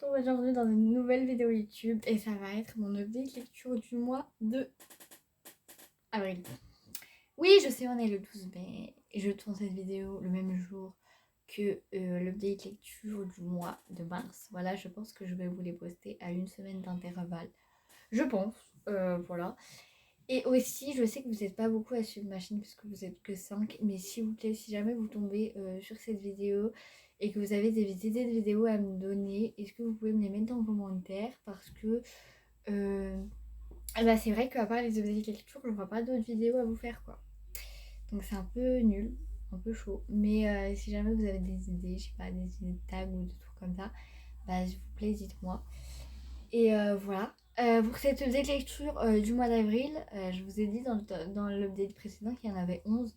retrouve aujourd'hui dans une nouvelle vidéo YouTube et ça va être mon update lecture du mois de avril. Oui, je sais, on est le 12 mai et je tourne cette vidéo le même jour que l'update lecture du mois de mars. Voilà, je pense que je vais vous les poster à une semaine d'intervalle. Je pense, voilà. Et aussi, je sais que vous n'êtes pas beaucoup à suivre ma chaîne puisque vous êtes que 5, mais s'il vous plaît, si jamais vous tombez sur cette vidéo et que vous avez des idées de vidéos à me donner, est-ce que vous pouvez me les mettre en commentaire parce que bah, c'est vrai qu'à part les updates lecture, je vois pas d'autres vidéos à vous faire quoi. Donc c'est un peu nul, un peu chaud. Mais si jamais vous avez des idées, je sais pas, des idées de tags ou des trucs comme ça, bah s'il vous plaît, dites-moi. Et voilà. Pour cette update lecture du mois d'avril, je vous ai dit dans l'update précédent qu'il y en avait 11.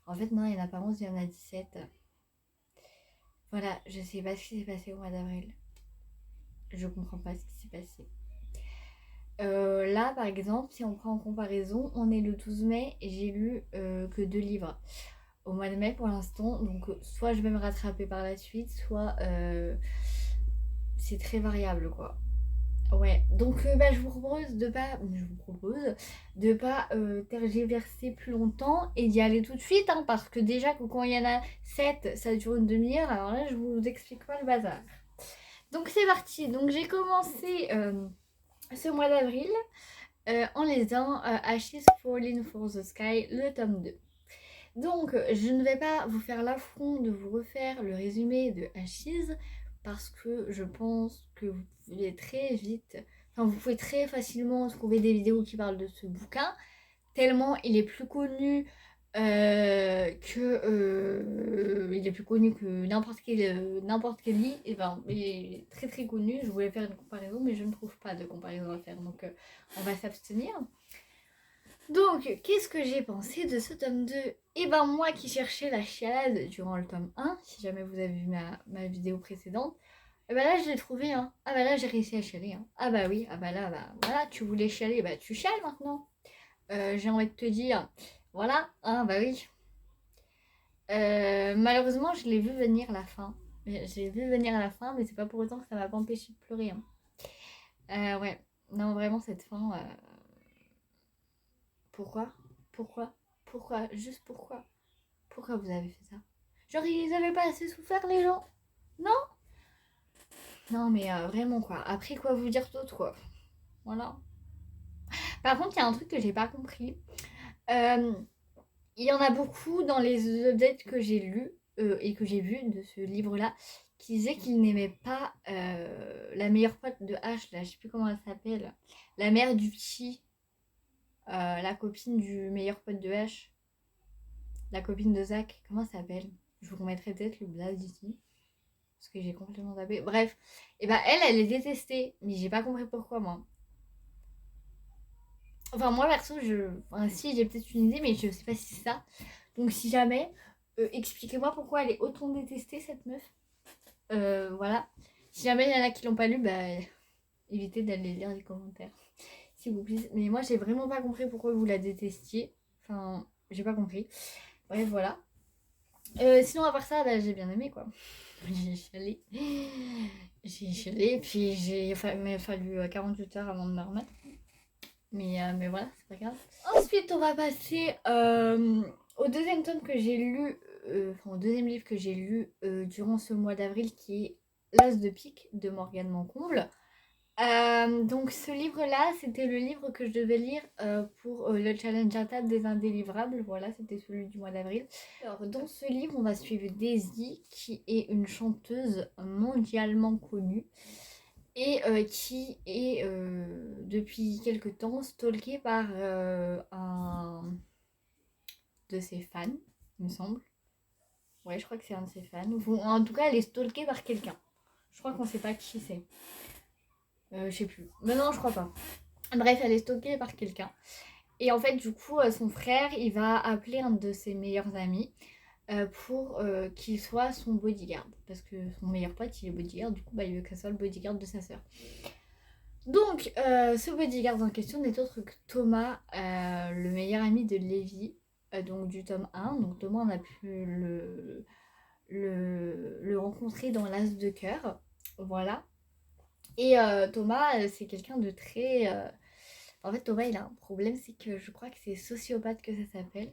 En fait, non, il n'y en a pas 11, il y en a 17. Voilà, je sais pas ce qui s'est passé au mois d'avril. Je comprends pas ce qui s'est passé. Là, par exemple, si on prend en comparaison, on est le 12 mai et j'ai lu que 2 livres au mois de mai pour l'instant. Donc, soit je vais me rattraper par la suite, soit c'est très variable quoi. Ouais, donc bah, je vous propose de pas tergiverser plus longtemps et d'y aller tout de suite, hein, parce que déjà que quand il y en a 7, ça dure une demi-heure, alors là je vous explique pas le bazar. Donc c'est parti, donc j'ai commencé ce mois d'avril en lisant Ashes Falling for the Sky, le tome 2. Donc je ne vais pas vous faire l'affront de vous refaire le résumé de Ashes parce que je pense que vous pouvez très vite, enfin vous pouvez très facilement trouver des vidéos qui parlent de ce bouquin, tellement il est plus connu il est plus connu que n'importe quel livre, et ben, il est très très connu. Je voulais faire une comparaison mais je ne trouve pas de comparaison à faire, donc on va s'abstenir. Donc, qu'est-ce que j'ai pensé de ce tome 2? Et ben moi qui cherchais la chialade durant le tome 1, si jamais vous avez vu ma vidéo précédente, et ben là je l'ai trouvé, hein. Ah bah là j'ai réussi à chialer, hein. Ah bah oui, ah bah là, bah voilà, tu voulais chialer, bah tu chiales maintenant. J'ai envie de te dire, voilà, hein, bah oui. Malheureusement, je l'ai vu venir la fin. J'ai vu venir à la fin, mais c'est pas pour autant que ça m'a pas empêché de pleurer, hein. Ouais, non, vraiment, cette fin... Pourquoi? Pourquoi? Pourquoi? Juste pourquoi? Pourquoi vous avez fait ça? Genre, ils avaient pas assez souffert, les gens? Non? Non, mais vraiment, quoi. Après, quoi vous dire d'autre, quoi? Voilà. Par contre, il y a un truc que j'ai pas compris. Euh, Il y en a beaucoup dans les updates que j'ai lus et que j'ai vus de ce livre-là qui disaient qu'ils n'aimaient pas la meilleure pote de H, là, je sais plus comment elle s'appelle. La mère du petit, la copine du meilleur pote de H, la copine de Zach, comment ça s'appelle? Je vous remettrai peut-être le blaze ici, parce que j'ai complètement zappé. Bref, et bah elle est détestée, mais j'ai pas compris pourquoi moi. Enfin moi perso, si j'ai peut-être une idée, mais je sais pas si c'est ça. Donc si jamais, expliquez-moi pourquoi elle est autant détestée cette meuf. Voilà. Si jamais il y en a qui l'ont pas lu, bah évitez d'aller lire les commentaires, s'il vous plaît. Mais moi j'ai vraiment pas compris pourquoi vous la détestiez. Enfin, j'ai pas compris. Bref, voilà. Sinon à part ça, bah, j'ai bien aimé quoi. J'ai chialé. J'ai chialé, puis il m'a fallu 48 heures avant de me remettre. Mais voilà, c'est pas grave. Ensuite, on va passer au deuxième tome que j'ai lu, au deuxième livre que j'ai lu durant ce mois d'avril, qui est L'As de pique de Morgane Mancomble. Donc ce livre-là, c'était le livre que je devais lire pour le challenge à table des indélivrables. Voilà, c'était celui du mois d'avril. Alors dans ce livre, on va suivre Daisy, qui est une chanteuse mondialement connue et qui est depuis quelque temps stalkée par un de ses fans, il me semble. Ouais, je crois que c'est un de ses fans. En tout cas, elle est stalkée par quelqu'un. Je crois qu'on sait pas qui c'est. Je sais plus. Mais non, je crois pas. Bref, elle est stalkée par quelqu'un. Et en fait, du coup, son frère, il va appeler un de ses meilleurs amis pour qu'il soit son bodyguard. Parce que son meilleur pote, il est bodyguard. Du coup, bah, il veut que ça soit le bodyguard de sa sœur. Donc, ce bodyguard en question n'est autre que Thomas, le meilleur ami de Lévi, donc du tome 1. Donc Thomas, on a pu le rencontrer dans l'As de cœur. Voilà. Et Thomas, c'est quelqu'un de très... En fait, Thomas, il a un problème, c'est que je crois que c'est sociopathe que ça s'appelle.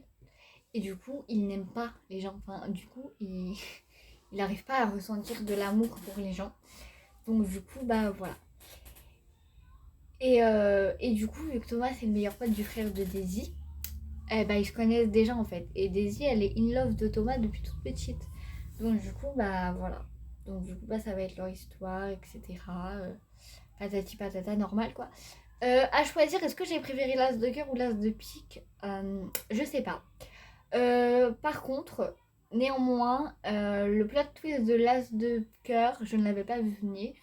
Et du coup, il n'aime pas les gens. Enfin, du coup, il n'arrive pas à ressentir de l'amour pour les gens. Donc du coup, bah voilà. Et du coup, vu que Thomas, c'est le meilleur pote du frère de Daisy, bah, ils se connaissent déjà en fait. Et Daisy, elle est in love de Thomas depuis toute petite. Donc du coup, bah voilà. Donc du coup, bah, ça va être leur histoire, etc. Patati patata, normal quoi. À choisir, est-ce que j'ai préféré l'as de cœur ou l'as de pique? Je sais pas. Par contre, néanmoins, le plot twist de l'as de cœur, je ne l'avais pas vu venir.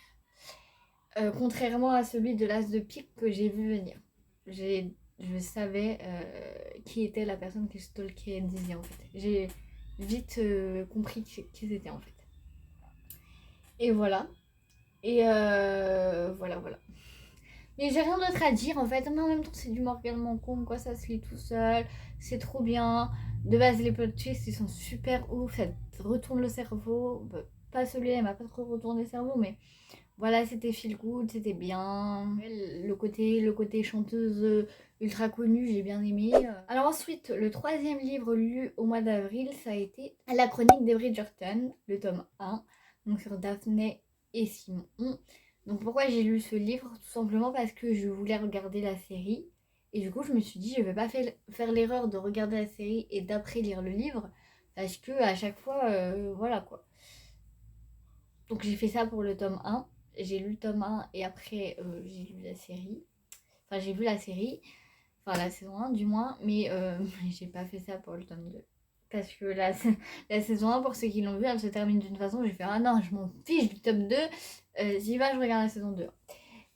Contrairement à celui de l'as de pique que j'ai vu venir. Je savais qui était la personne qui stalkait Dizzy en fait. J'ai vite compris qui c'était en fait. Et voilà. Et voilà. Mais j'ai rien d'autre à dire en fait. Mais en même temps, c'est du Morgan Mancombe, quoi. Ça se lit tout seul. C'est trop bien. De base, les plot twists, ils sont super ouf. Ça te retourne le cerveau. Bah, pas celui-là, il m'a pas trop retourné le cerveau, mais voilà, c'était feel good, c'était bien. Le côté chanteuse ultra connue, j'ai bien aimé. Alors ensuite, le troisième livre lu au mois d'avril, ça a été La chronique des Bridgerton, le tome 1, donc sur Daphné et Simon. Donc pourquoi j'ai lu ce livre? Tout simplement parce que je voulais regarder la série. Et du coup, je me suis dit, je vais pas faire l'erreur de regarder la série et d'après lire le livre. Parce que à chaque fois, voilà quoi. Donc j'ai fait ça pour le tome 1. J'ai lu le tome 1 et après j'ai lu la série. Enfin j'ai vu la série. Enfin la saison 1 du moins. Mais j'ai pas fait ça pour le tome 2. Parce que la saison 1, pour ceux qui l'ont vu, elle se termine d'une façon. J'ai fait ah non, je m'en fiche du tome 2. J'y vais, je regarde la saison 2.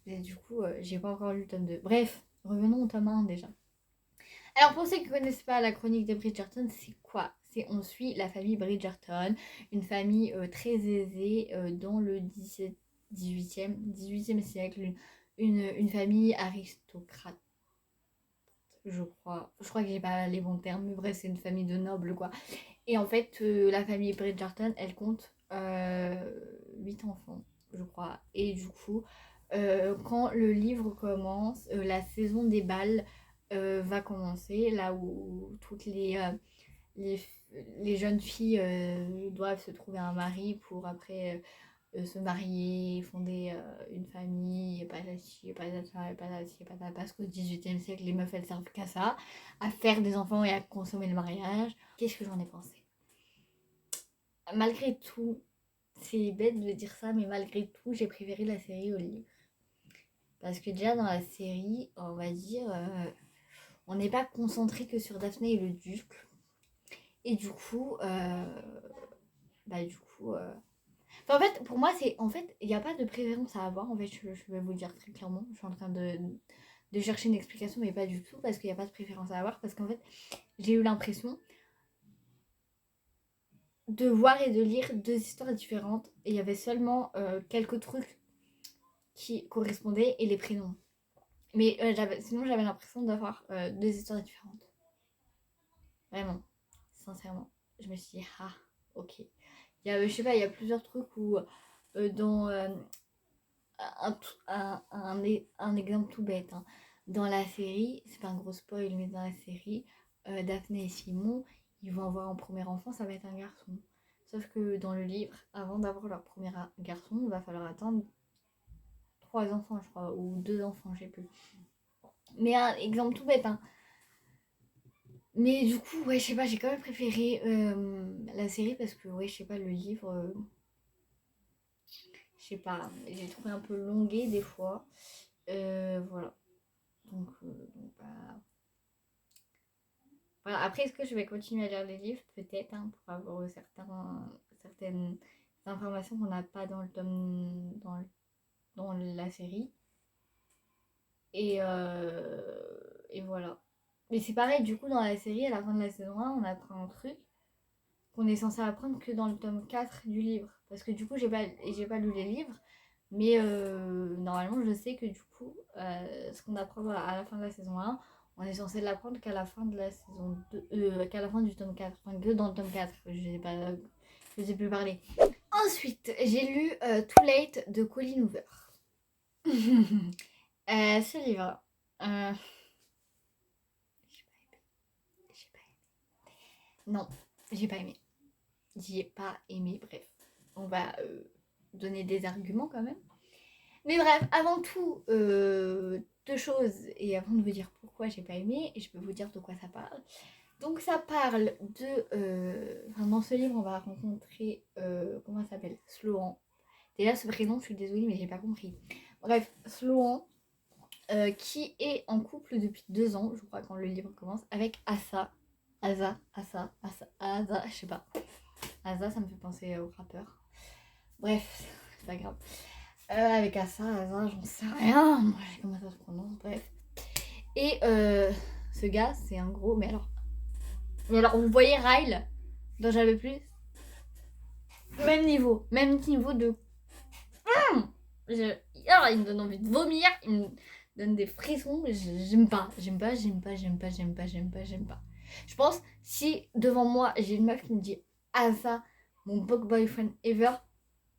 Et du coup, j'ai pas encore lu le tome 2. Bref, revenons au tome 1 déjà. Alors pour ceux qui ne connaissent pas la chronique des Bridgerton, c'est quoi? C'est on suit la famille Bridgerton, une famille très aisée dans le 18e siècle, une famille aristocrate, je crois. Je crois que j'ai pas les bons termes, mais bref, c'est une famille de nobles quoi. Et en fait, la famille Bridgerton, elle compte 8 enfants, je crois. Et du coup, quand le livre commence, la saison des bals va commencer, là où toutes les, les jeunes filles doivent se trouver un mari pour après se marier, fonder une famille, patati, patata, patati, patata, parce qu'au 18e siècle, les meufs elles servent qu'à ça, à faire des enfants et à consommer le mariage. Qu'est-ce que j'en ai pensé? Malgré tout, c'est bête de dire ça, mais malgré tout, j'ai préféré la série au livre. Parce que déjà dans la série, on va dire, on n'est pas concentré que sur Daphné et le duc. Et du coup, bah du coup... Enfin, en fait, pour moi, c'est... En fait, il n'y a pas de préférence à avoir. En fait, je vais vous le dire très clairement. Je suis en train de chercher une explication, mais pas du tout, parce qu'il n'y a pas de préférence à avoir. Parce qu'en fait, j'ai eu l'impression de voir et de lire deux histoires différentes. Et il y avait seulement quelques trucs qui correspondaient et les prénoms. Mais sinon, j'avais l'impression d'avoir deux histoires différentes. Vraiment, sincèrement. Je me suis dit, ah, ok. Je sais pas, il y a plusieurs trucs où dans un exemple tout bête, hein. Dans la série, c'est pas un gros spoil, mais dans la série, Daphné et Simon, ils vont avoir un premier enfant, ça va être un garçon. Sauf que dans le livre, avant d'avoir leur premier garçon, il va falloir attendre 3 enfants, je crois, ou 2 enfants, je sais plus. Mais un exemple tout bête, hein. Mais du coup, ouais, je sais pas, j'ai quand même préféré la série parce que, ouais, je sais pas, le livre, je sais pas, j'ai trouvé un peu longué des fois. Voilà. Donc, bah, voilà. Après, est-ce que je vais continuer à lire les livres? Peut-être, hein, pour avoir certaines informations qu'on n'a pas dans le tome, dans la série. Et voilà. Mais c'est pareil, du coup, dans la série, à la fin de la saison 1, on apprend un truc qu'on est censé apprendre que dans le tome 4 du livre. Parce que du coup, j'ai pas lu les livres. Mais normalement, je sais que du coup, ce qu'on apprend à la fin de la saison 1, on est censé l'apprendre qu'à la fin de la saison 2, qu'à la fin du tome 4. Enfin, que dans le tome 4. Je sais plus parler. Ensuite, j'ai lu Too Late de Colleen Hoover. Ce livre. euh, j'ai pas aimé. Non, j'ai pas aimé. J'ai pas aimé. Bref, on va donner des arguments quand même. Mais bref, avant tout, deux choses. Et avant de vous dire pourquoi j'ai pas aimé, je peux vous dire de quoi ça parle. Donc ça parle de... Enfin, dans ce livre, on va rencontrer... comment ça s'appelle Sloan. Déjà, ce prénom, je suis désolée, mais j'ai pas compris. Bref, Sloan, qui est en couple depuis 2 ans, je crois, quand le livre commence, avec Asa. Asa, je sais pas. Asa, ça me fait penser au rappeur. Bref, c'est pas grave. Avec Asa, j'en sais rien. Moi, je sais comment ça se prononce, bref. Et ce gars, c'est un gros... Mais alors, vous voyez Ryle, dont j'avais plus même niveau de... il me donne envie de vomir, il me donne des frissons, j'aime pas. Je pense, si devant moi, j'ai une meuf qui me dit « Ah ça, mon bug boyfriend ever »,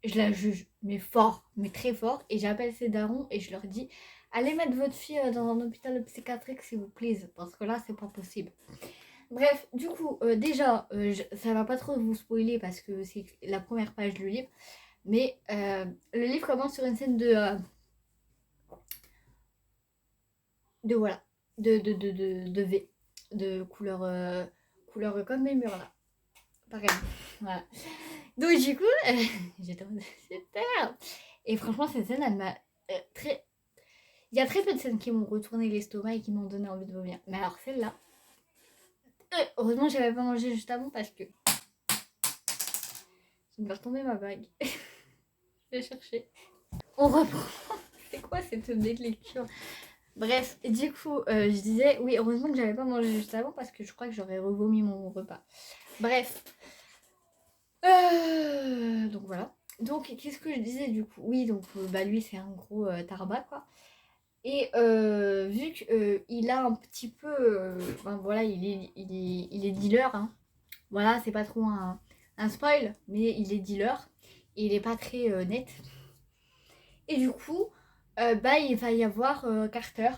je la juge, mais fort, mais très fort, et j'appelle ses darons et je leur dis « Allez mettre votre fille dans un hôpital psychiatrique, s'il vous plaît, parce que là, c'est pas possible. » Bref, du coup, déjà, ça va pas trop vous spoiler parce que c'est la première page du livre. Mais le livre commence sur une scène de voilà, de V, de couleur comme mes murs là. Pareil, voilà. Donc du coup, j'étais en mode super. Et franchement, cette scène, elle m'a très... Il y a très peu de scènes qui m'ont retourné l'estomac et qui m'ont donné envie de vomir. Mais alors celle-là, heureusement que j'avais pas mangé juste avant parce que... Je vais retomber ma bague. Je vais chercher. On reprend. C'est quoi cette bête lecture? Bref, du coup, je disais, oui, heureusement que j'avais pas mangé juste avant parce que je crois que j'aurais revomi mon repas. Bref. Donc voilà. Donc, qu'est-ce que je disais du coup? Oui, donc, bah lui, c'est un gros tarba, quoi. Et vu qu'il a un petit peu... ben voilà, il est dealer, hein. Voilà, c'est pas trop un spoil, mais il est dealer. Et il est pas très net. Et du coup, bah, il va y avoir Carter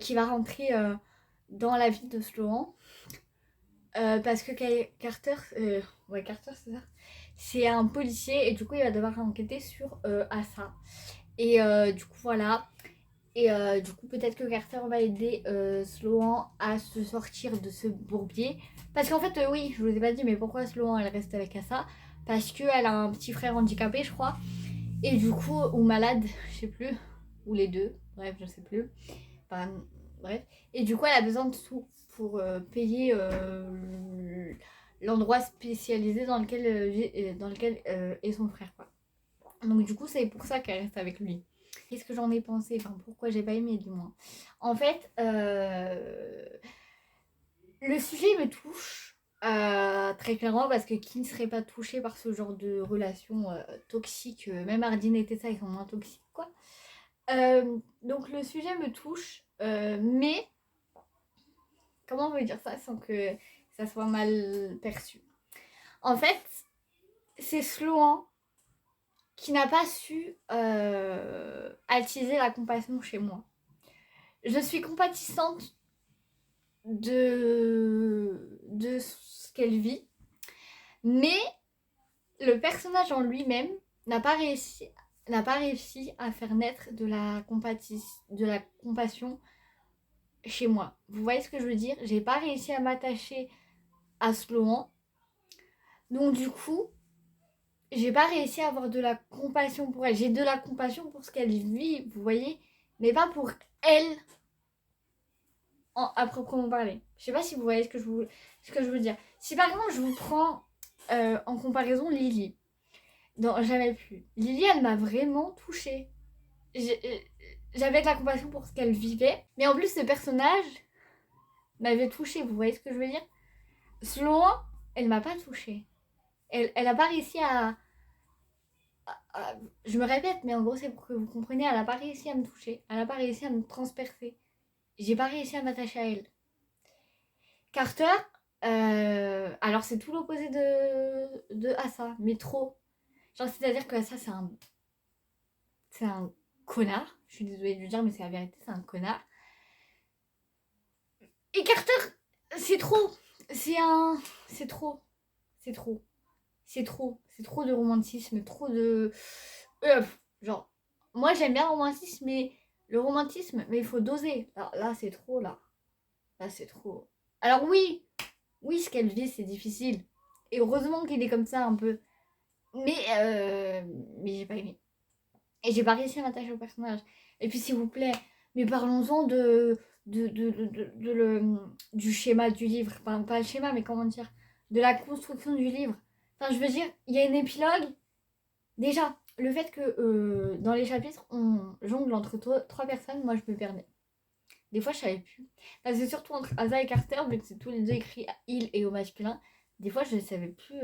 qui va rentrer dans la vie de Sloan. Parce que Carter, ouais, Carter, c'est ça. C'est un policier et du coup, il va devoir enquêter sur Asa. Et du coup, voilà. Et du coup, peut-être que Carter va aider Sloan à se sortir de ce bourbier. Parce qu'en fait, oui, je vous ai pas dit, mais pourquoi Sloan elle reste avec Asa? Parce qu'elle a un petit frère handicapé, je crois. Et du coup, ou malade, je sais plus. Ou les deux, bref, je sais plus. Enfin, bref. Et du coup, elle a besoin de sous pour payer l'endroit spécialisé dans lequel est son frère, quoi. Donc du coup, c'est pour ça qu'elle reste avec lui. Qu'est-ce que j'en ai pensé? Enfin, pourquoi j'ai pas aimé, du moins. En fait, le sujet me touche très clairement parce que qui ne serait pas touché par ce genre de relation toxique, même Ardine et Tessa, ils sont moins toxiques, quoi. Donc le sujet me touche, mais comment on veut dire ça sans que ça soit mal perçu? En fait, c'est Sloan qui n'a pas su attiser la compassion chez moi. Je suis compatissante de ce qu'elle vit, mais le personnage en lui-même n'a pas réussi à faire naître de la compassion chez moi. Vous voyez ce que je veux dire? J'ai pas réussi à m'attacher à Sloan. Donc du coup, j'ai pas réussi à avoir de la compassion pour elle. J'ai de la compassion pour ce qu'elle vit, vous voyez, mais pas pour elle à proprement parler. Je sais pas si vous voyez ce que je veux dire. Si par exemple je vous prends en comparaison Lily dans Jamais plus. Lily, elle m'a vraiment touchée. J'avais de la compassion pour ce qu'elle vivait, mais en plus ce personnage m'avait touchée, vous voyez ce que je veux dire? Sloan, elle m'a pas touchée. Elle a pas réussi je me répète, mais en gros, c'est pour que vous compreniez, elle a pas réussi à me toucher. Elle a pas réussi à me transpercer. J'ai pas réussi à m'attacher à elle. Carter, alors c'est tout l'opposé de Asa, mais trop. Genre, c'est-à-dire que Asa, c'est un connard. Je suis désolée de le dire, mais c'est la vérité, c'est un connard. Et Carter, c'est trop. C'est trop. C'est trop. C'est trop. C'est trop de romantisme, trop de... genre, moi j'aime bien le romantisme, mais il faut doser. Là c'est trop, là. Là, c'est trop. Alors oui, ce qu'elle vit, c'est difficile. Et heureusement qu'il est comme ça un peu. Mais j'ai pas aimé. Et j'ai pas réussi à m'attacher au personnage. Et puis s'il vous plaît, mais parlons-en du schéma du livre. Enfin, pas le schéma, mais comment dire, de la construction du livre. Enfin, je veux dire, il y a un épilogue. Déjà, le fait que dans les chapitres, on jongle entre trois personnes, moi je me perdais. Des fois, je savais plus. Parce que surtout entre Asa et Carter, vu que c'est tous les deux écrits à il et au masculin, des fois, je ne savais plus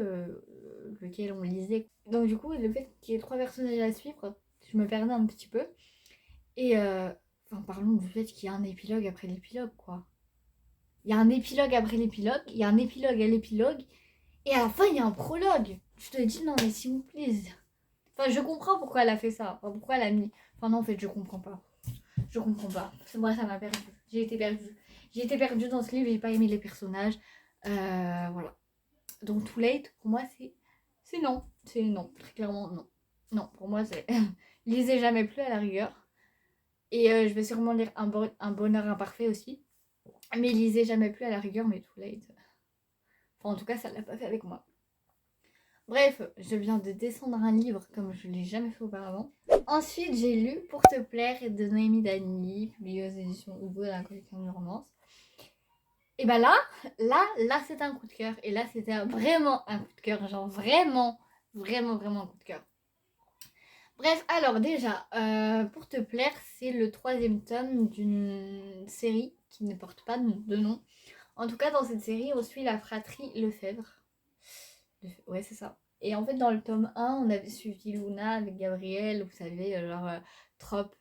lequel on lisait. Donc, du coup, le fait qu'il y ait trois personnages à suivre, je me perdais un petit peu. Et, enfin, parlons du fait qu'il y a un épilogue après l'épilogue, quoi. Il y a un épilogue après l'épilogue, il y a un épilogue à l'épilogue, et à la fin, il y a un prologue. Je te dis, non, mais s'il vous plaît. Enfin, je comprends pourquoi elle a fait ça. Enfin, pourquoi elle a mis. Enfin, non, en fait, je comprends pas. Je comprends pas. Moi, ça m'a perdu. J'ai été perdue. J'ai été perdue dans ce livre, j'ai pas aimé les personnages. Voilà. Donc, Too Late, pour moi, c'est non. C'est non. Très clairement, non. Non, pour moi, c'est. Lisez jamais plus à la rigueur. Et je vais sûrement lire un bonheur imparfait aussi. Mais lisez jamais plus à la rigueur, mais Too Late. Enfin, en tout cas, ça l'a pas fait avec moi. Bref, je viens de descendre un livre comme je l'ai jamais fait auparavant. Ensuite, j'ai lu Pour te plaire de Noémie Dany, publié aux éditions Hugo dans la collection de romance. Et bah là, c'est un coup de cœur. Et là, c'était vraiment un coup de cœur. Genre vraiment un coup de cœur. Bref, alors déjà, Pour te plaire, c'est le 3e tome d'une série qui ne porte pas de nom. En tout cas, dans cette série, on suit la fratrie Lefebvre. Ouais, c'est ça. Et en fait, dans le tome 1, on avait suivi Luna avec Gabriel, vous savez, genre trope,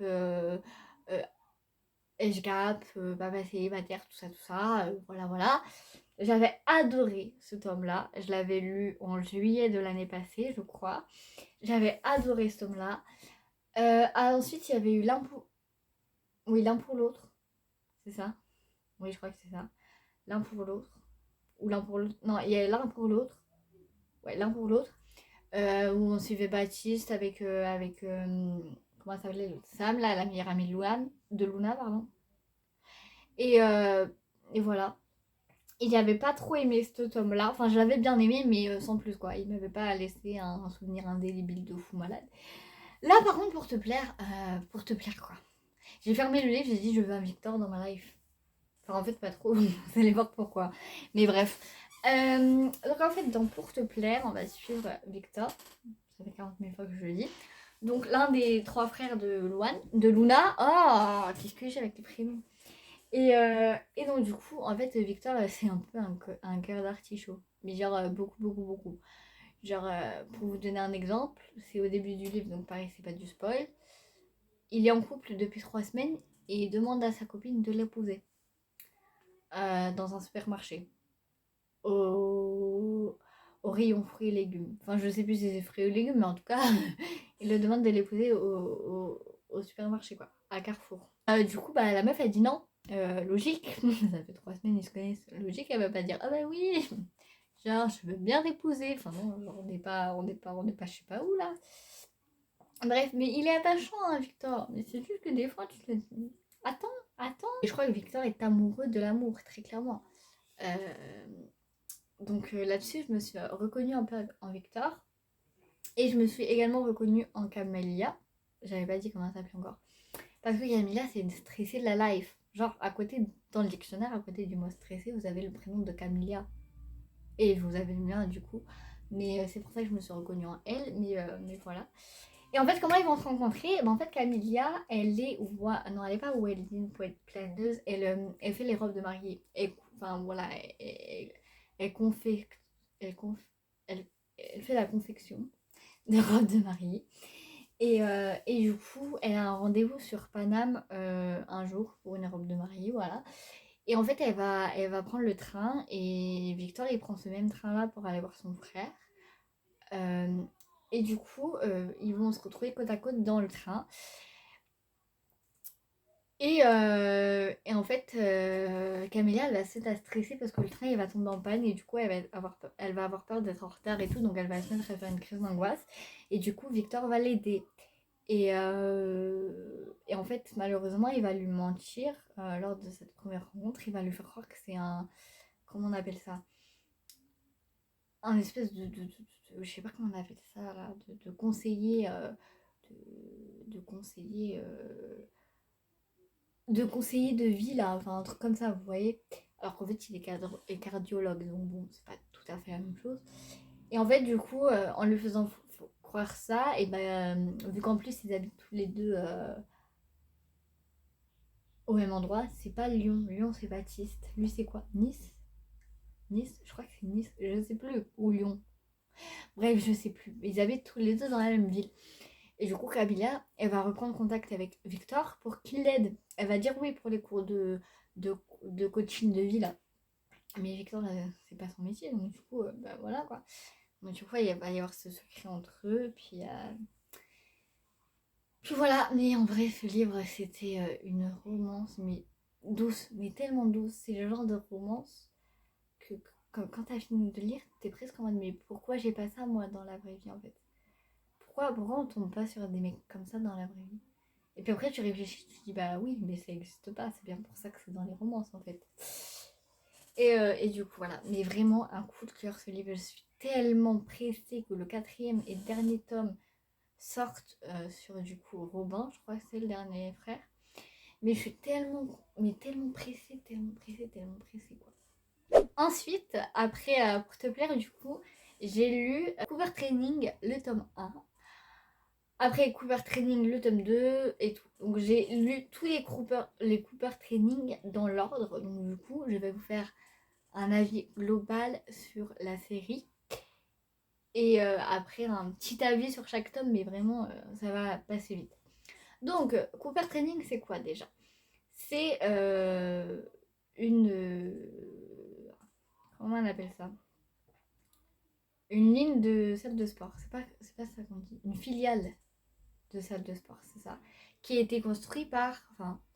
age gap, papa célibataire, tout ça, voilà. J'avais adoré ce tome-là. Je l'avais lu en juillet de l'année passée, je crois. J'avais adoré ce tome-là. Ensuite, il y avait eu l'un pour... Oui, l'un pour l'autre. C'est ça? Oui, je crois que c'est ça. L'un pour l'autre. Ou l'un pour l'autre. Non, il y a l'un pour l'autre. Ouais, l'un pour l'autre. Où on suivait Baptiste avec comment ça s'appelait l'autre, Sam, là, la meilleure amie de Luna, pardon. Et voilà. Il n'avait pas trop aimé ce tome-là. Enfin, je l'avais bien aimé, mais sans plus, quoi. Il m'avait pas laissé un souvenir indélébile de fou malade. Là, par contre, pour te plaire, quoi. J'ai fermé le livre, j'ai dit, je veux un Victor dans ma life. Enfin, en fait, pas trop. Vous allez voir pourquoi. Mais bref. Donc, en fait, dans Pour te plaire, on va suivre Victor. Ça fait 40 000 fois que je le dis. Donc, l'un des 3 frères de Luna. Oh, qu'est-ce que j'ai avec les prénoms. Et donc, du coup, en fait, Victor, c'est un peu un cœur d'artichaut. Mais genre, beaucoup. Genre, pour vous donner un exemple, c'est au début du livre, donc pareil, c'est pas du spoil. Il est en couple depuis 3 semaines et il demande à sa copine de l'épouser. Dans un supermarché. Au rayon fruits et légumes. Enfin, je sais plus si c'est fruits ou légumes, mais en tout cas, il le demande de l'épouser au supermarché, quoi, à Carrefour. Du coup, bah, la meuf, elle dit non. Logique, ça fait 3 semaines, ils se connaissent. Logique, elle va pas dire ah bah oui, genre je veux bien t'épouser. Enfin non, genre, on n'est pas, je sais pas où là. Bref, mais il est attachant, hein, Victor. Mais c'est juste que des fois, tu te dis attends. Et je crois que Victor est amoureux de l'amour, très clairement. Donc là-dessus, je me suis reconnue un peu en Victor. Et je me suis également reconnue en Camélia. J'avais pas dit comment ça s'appelait encore. Parce que Camélia, c'est une stressée de la life. Genre, à côté, dans le dictionnaire, à côté du mot stressé, vous avez le prénom de Camélia. Et vous avez le mien, du coup. Mais c'est pour ça que je me suis reconnue en elle. Mais voilà. Et en fait, comment ils vont se rencontrer? En fait, Camélia, elle est... Non, elle est pas wedding pour être planeuse. Elle fait les robes de mariée. Enfin, voilà. Elle, elle fait la confection des robes de mariée. Et du coup, elle a un rendez-vous sur Paname un jour pour une robe de mariée, voilà. Et en fait, elle va prendre le train et Victor, il prend ce même train-là pour aller voir son frère. Et du coup, ils vont se retrouver côte à côte dans le train. Et en fait, Camélia, elle va se mettre à stresser parce que le train il va tomber en panne et du coup elle va avoir peur d'être en retard et tout, donc elle va se mettre à faire une crise d'angoisse. Et du coup, Victor va l'aider. Et en fait, malheureusement, il va lui mentir lors de cette première rencontre. Il va lui faire croire que c'est un... Comment on appelle ça? Un espèce je sais pas comment on appelle ça là, de conseiller... de conseiller... de conseiller de vie là, enfin un truc comme ça, vous voyez. Alors qu'en fait, il est cardiologue, donc bon, c'est pas tout à fait la même chose. Et en fait, du coup, en lui faisant croire ça, et ben, vu qu'en plus ils habitent tous les deux au même endroit, c'est pas Lyon. Lyon, c'est Baptiste. Lui, c'est quoi? Nice? Nice? Je crois que c'est Nice. Je sais plus. Ou Lyon. Bref, je sais plus. Ils habitent tous les deux dans la même ville. Et du coup, Camilla, elle va reprendre contact avec Victor pour qu'il l'aide. Elle va dire oui pour les cours de coaching de vie là. Mais Victor, c'est pas son métier. Donc du coup, bah voilà quoi. Donc du coup, il va y avoir ce secret entre eux. Puis voilà, mais en vrai, ce livre, c'était une romance, mais douce, mais tellement douce. C'est le genre de romance que quand t'as fini de lire, t'es presque en mode, mais pourquoi j'ai pas ça, moi, dans la vraie vie, en fait? Pourquoi on tombe pas sur des mecs comme ça dans la vraie vie? Et puis après, tu réfléchis, tu te dis, bah oui, mais ça existe pas, c'est bien pour ça que c'est dans les romances, en fait. Et du coup, voilà, mais vraiment un coup de cœur, ce livre. Je suis tellement pressée que le quatrième et dernier tome sortent sur du coup Robin, je crois que c'est le dernier frère. Mais je suis tellement pressée, quoi. Ensuite, après, pour te plaire, du coup, j'ai lu Cooper Training, le tome 1. Après Cooper Training, le tome 2 et tout. Donc j'ai lu tous les Cooper Training dans l'ordre. Donc du coup, je vais vous faire un avis global sur la série. Et après, un petit avis sur chaque tome, mais vraiment, ça va passer vite. Donc, Cooper Training, c'est quoi déjà? C'est une... comment on appelle ça? Une ligne de salle de sport. C'est pas ça qu'on dit. Une filiale de salle de sport, c'est ça. Qui a été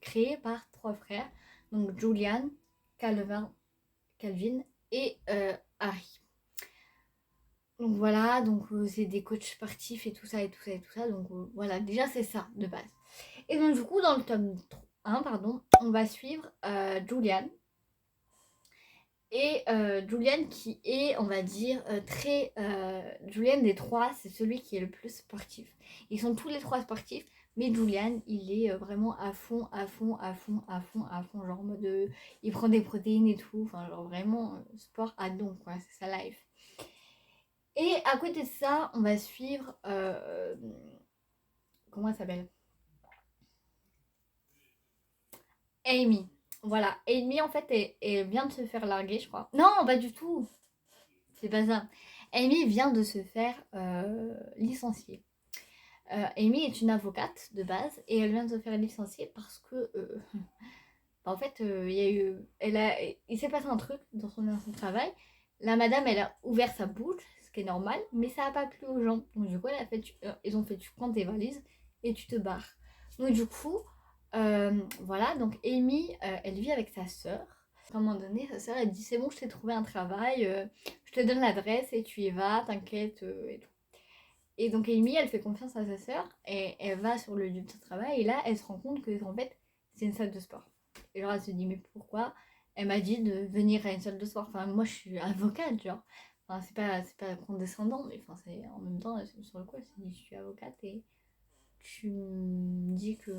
créée par trois frères. Donc, Julian, Calvin et Harry. Donc voilà, donc c'est des coachs sportifs et tout ça et tout ça et tout ça. Donc voilà, déjà c'est ça de base. Et donc du coup dans le tome 1, on va suivre Julian. Et Julian qui est, on va dire, très... Julian des trois, c'est celui qui est le plus sportif. Ils sont tous les trois sportifs, mais Julian, il est vraiment à fond, genre en mode... il prend des protéines et tout, enfin genre vraiment sport à don, quoi, c'est sa life. Et à côté de ça, on va suivre... comment elle s'appelle? Amy. Voilà, Amy en fait, elle vient de se faire larguer, je crois. Non, pas du tout. C'est pas ça. Amy vient de se faire licencier. Amy est une avocate de base et elle vient de se faire licencier parce que... en fait, il y a eu... il s'est passé un truc dans son ancien travail. La madame, elle a ouvert sa bouche, ce qui est normal, mais ça n'a pas plu aux gens. Donc du coup, ils ont fait, tu prends tes valises et tu te barres. Donc du coup, voilà, donc Amy, elle vit avec sa sœur. À un moment donné, sa sœur, elle dit, c'est bon, je t'ai trouvé un travail, je te donne l'adresse et tu y vas, t'inquiète, et tout. Et donc Amy, elle fait confiance à sa sœur et elle va sur le lieu de travail et là, elle se rend compte que en fait, c'est une salle de sport. Et genre, elle se dit, mais pourquoi? Elle m'a dit de venir à une salle de sport. Enfin, moi, je suis avocate, genre. Enfin, c'est pas condescendant, mais enfin, c'est en même temps, sur le coup, elle se dit, je suis avocate et tu me dis que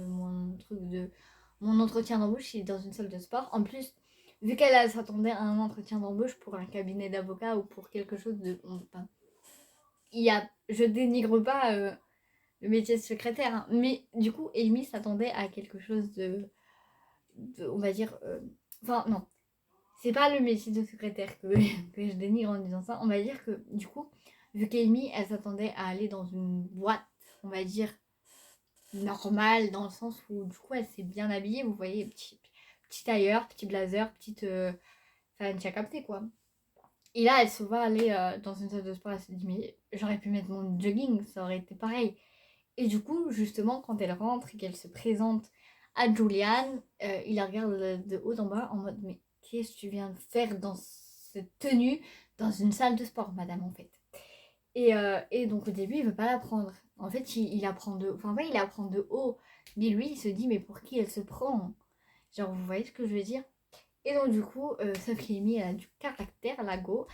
mon entretien d'embauche, il est dans une salle de sport. En plus, vu qu'elle s'attendait à un entretien d'embauche pour un cabinet d'avocat ou pour quelque chose de... Enfin, je dénigre pas le métier de secrétaire, hein, mais du coup, Amy s'attendait à quelque chose on va dire... enfin, non, c'est pas le métier de secrétaire que je dénigre en disant ça. On va dire que, du coup, vu qu'Amy, elle s'attendait à aller dans une boîte, on va dire, normale, dans le sens où, du coup, elle s'est bien habillée. Vous voyez, petit tailleur, petit blazer, petite... Enfin, tu as capté, quoi. Et là, elle se voit aller dans une salle de sport. Elle se dit, mais j'aurais pu mettre mon jogging, ça aurait été pareil. Et du coup, justement, quand elle rentre et qu'elle se présente à Julian. Il la regarde de haut en bas en mode mais qu'est-ce que tu viens de faire dans cette tenue dans une salle de sport, madame, en fait. Et donc au début il veut pas la prendre. En fait il apprend de. Enfin ouais, il apprend de haut. Mais lui il se dit mais pour qui elle se prend? Genre vous voyez ce que je veux dire? Et donc du coup, sauf qu'Amy elle a du caractère, la go,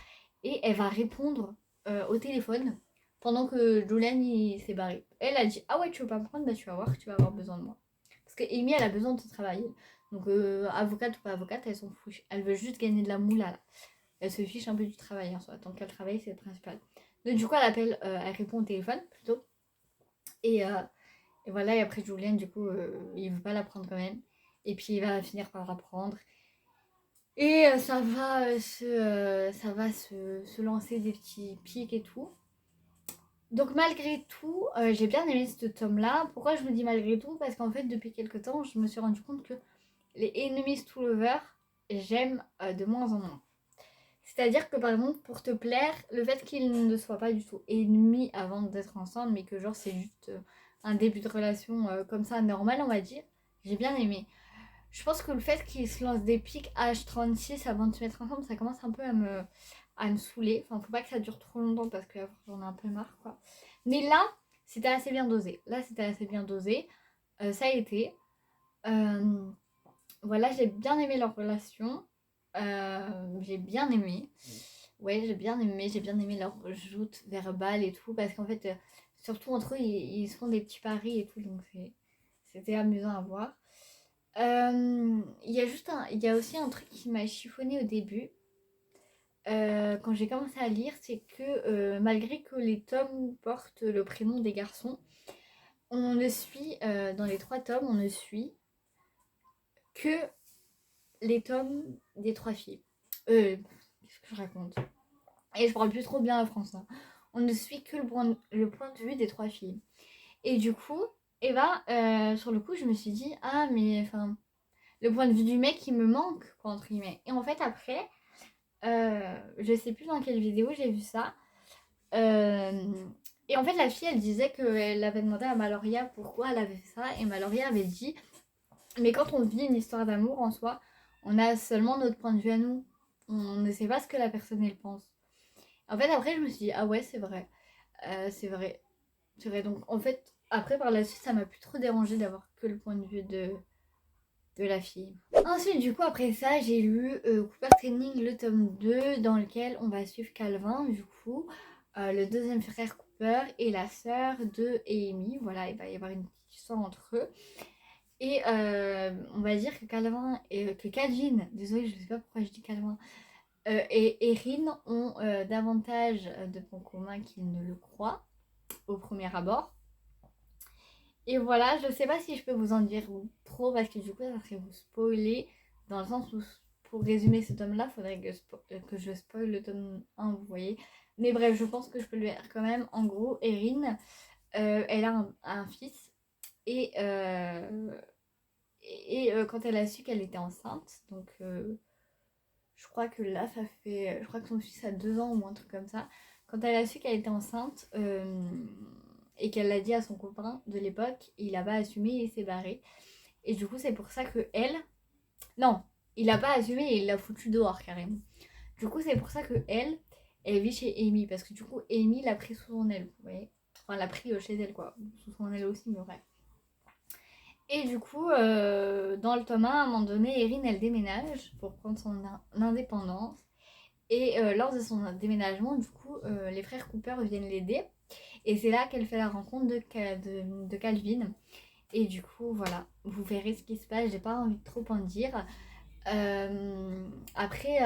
et elle va répondre au téléphone pendant que Julian il s'est barré. Elle a dit ah ouais tu veux pas me prendre, bah tu vas voir, tu vas avoir besoin de moi. Parce que Amy elle a besoin de travailler. Donc avocate ou pas avocate, elle s'en fiche. Elle veut juste gagner de la moula là. Elle se fiche un peu du travail en soi. Tant qu'elle travaille, c'est le principal. Donc du coup elle appelle, elle répond au téléphone plutôt. Et, euh, et voilà, et après Julian du coup il veut pas la prendre quand même. Et puis il va finir par la prendre. Et ça va se lancer des petits pics et tout. Donc malgré tout, j'ai bien aimé ce tome-là. Pourquoi je me dis malgré tout? Parce qu'en fait, depuis quelques temps, je me suis rendu compte que les enemies to lovers, j'aime de moins en moins. C'est-à-dire que par exemple, pour te plaire, le fait qu'ils ne soient pas du tout ennemis avant d'être ensemble, mais que genre c'est juste un début de relation comme ça, normal, on va dire, j'ai bien aimé. Je pense que le fait qu'ils se lancent des pics H36 avant de se mettre ensemble, ça commence un peu à me saouler. Enfin, faut pas que ça dure trop longtemps parce que j'en ai un peu marre, quoi. Mais là, c'était assez bien dosé. Ça a été. Voilà, j'ai bien aimé leur relation. J'ai bien aimé. Ouais, j'ai bien aimé leur joute verbale et tout. Parce qu'en fait, surtout entre eux, ils se font des petits paris et tout. Donc c'était amusant à voir. Il y a aussi un truc qui m'a chiffonné au début. Quand j'ai commencé à lire, c'est que malgré que les tomes portent le prénom des garçons, on ne suit, dans les 3 tomes, on ne suit que les tomes des 3 filles. Qu'est-ce que je raconte? Et je parle plus trop bien le français. On ne suit que le point de vue des 3 filles. Et du coup, et ben, sur le coup, je me suis dit, ah, mais enfin, le point de vue du mec, il me manque, quoi, entre guillemets. Et en fait, après, je sais plus dans quelle vidéo j'ai vu ça. Et en fait, la fille, elle disait qu'elle avait demandé à Maloria pourquoi elle avait fait ça. Et Maloria avait dit, mais quand on vit une histoire d'amour en soi, on a seulement notre point de vue à nous. On ne sait pas ce que la personne, elle pense. En fait, après, je me suis dit, ah ouais, c'est vrai. C'est vrai. C'est vrai. Donc, en fait, après, par la suite, ça m'a plus trop dérangé d'avoir que le point de vue de la fille. Ensuite, du coup, après ça, j'ai lu Cooper Training, le tome 2, dans lequel on va suivre Calvin, du coup, le deuxième frère Cooper et la sœur de Amy. Voilà, il va y avoir une petite histoire entre eux. Et on va dire que Calvin, désolée, je sais pas pourquoi je dis Calvin, et Erin ont davantage de points communs qu'ils ne le croient au premier abord. Et voilà, je sais pas si je peux vous en dire trop parce que du coup ça serait vous spoiler dans le sens où pour résumer ce tome-là, il faudrait que je spoil le tome 1, vous voyez. Mais bref, je pense que je peux le dire quand même. En gros, Erin, elle a un fils et, quand elle a su qu'elle était enceinte, donc je crois que là je crois que son fils a 2 ans ou un truc comme ça. Quand elle a su qu'elle était enceinte, et qu'elle l'a dit à son copain de l'époque, il a pas assumé et il s'est barré. Et du coup, c'est pour ça que elle. Non, il a pas assumé et il l'a foutu dehors carrément. Du coup, c'est pour ça que elle vit chez Amy. Parce que du coup, Amy l'a pris sous son aile, vous voyez. Enfin, l'a pris chez elle, quoi. Sous son aile aussi, mais bref. Et du coup, dans le tome 1, à un moment donné, Erin, elle déménage pour prendre son indépendance. Et lors de son déménagement, du coup, les frères Cooper viennent l'aider. Et c'est là qu'elle fait la rencontre de Calvin. Et du coup, voilà, vous verrez ce qui se passe. J'ai pas envie de trop en dire. Après,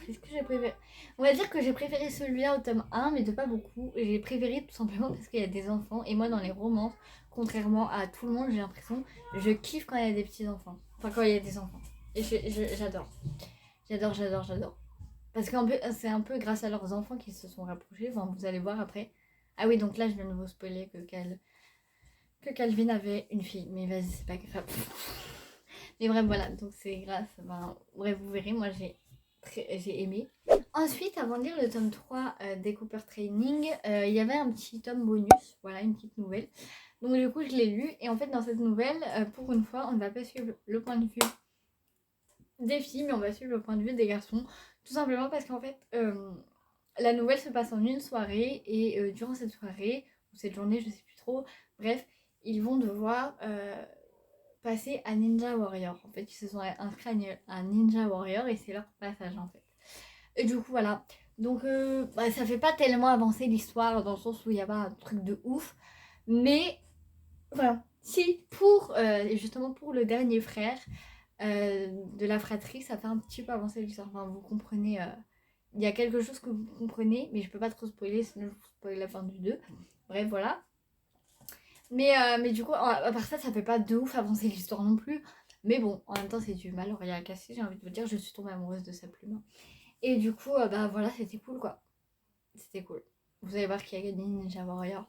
est-ce que j'ai préféré... On va dire que j'ai préféré celui-là au tome 1, mais de pas beaucoup. Et j'ai préféré tout simplement parce qu'il y a des enfants. Et moi, dans les romances, contrairement à tout le monde, j'ai l'impression, je kiffe quand il y a des petits-enfants. Enfin, quand il y a des enfants. Et j'adore. J'adore. Parce que c'est un peu grâce à leurs enfants qu'ils se sont rapprochés. Enfin, vous allez voir après. Ah oui, donc là, je viens de vous spoiler que Calvin avait une fille. Mais vas-y, c'est pas grave. Mais bref, voilà. Donc c'est grâce. Ben, bref, vous verrez, moi, j'ai aimé. Ensuite, avant de lire le tome 3 des Cooper Training, il y avait un petit tome bonus. Voilà, une petite nouvelle. Donc du coup je l'ai lu et en fait dans cette nouvelle, pour une fois on ne va pas suivre le point de vue des filles mais on va suivre le point de vue des garçons. Tout simplement parce qu'en fait la nouvelle se passe en une soirée et durant cette soirée, ou cette journée je sais plus trop, bref, ils vont devoir passer à Ninja Warrior. En fait ils se sont inscrits à Ninja Warrior et c'est leur passage en fait. Et du coup voilà, donc ça fait pas tellement avancer l'histoire dans le sens où il n'y a pas un truc de ouf, mais voilà. Si pour justement pour le dernier frère de la fratrie, ça fait un petit peu avancer l'histoire. Enfin, vous comprenez, il y a quelque chose que vous comprenez, mais je peux pas trop spoiler, sinon je vous spoil la fin du 2. Bref, voilà. Mais du coup, à part ça, ça fait pas de ouf avancer l'histoire non plus. Mais bon, en même temps, c'est du mal à casser, j'ai envie de vous dire, je suis tombée amoureuse de sa plume. Et du coup, bah voilà, c'était cool quoi. C'était cool. Vous allez voir qui a gagné Ninja Warrior.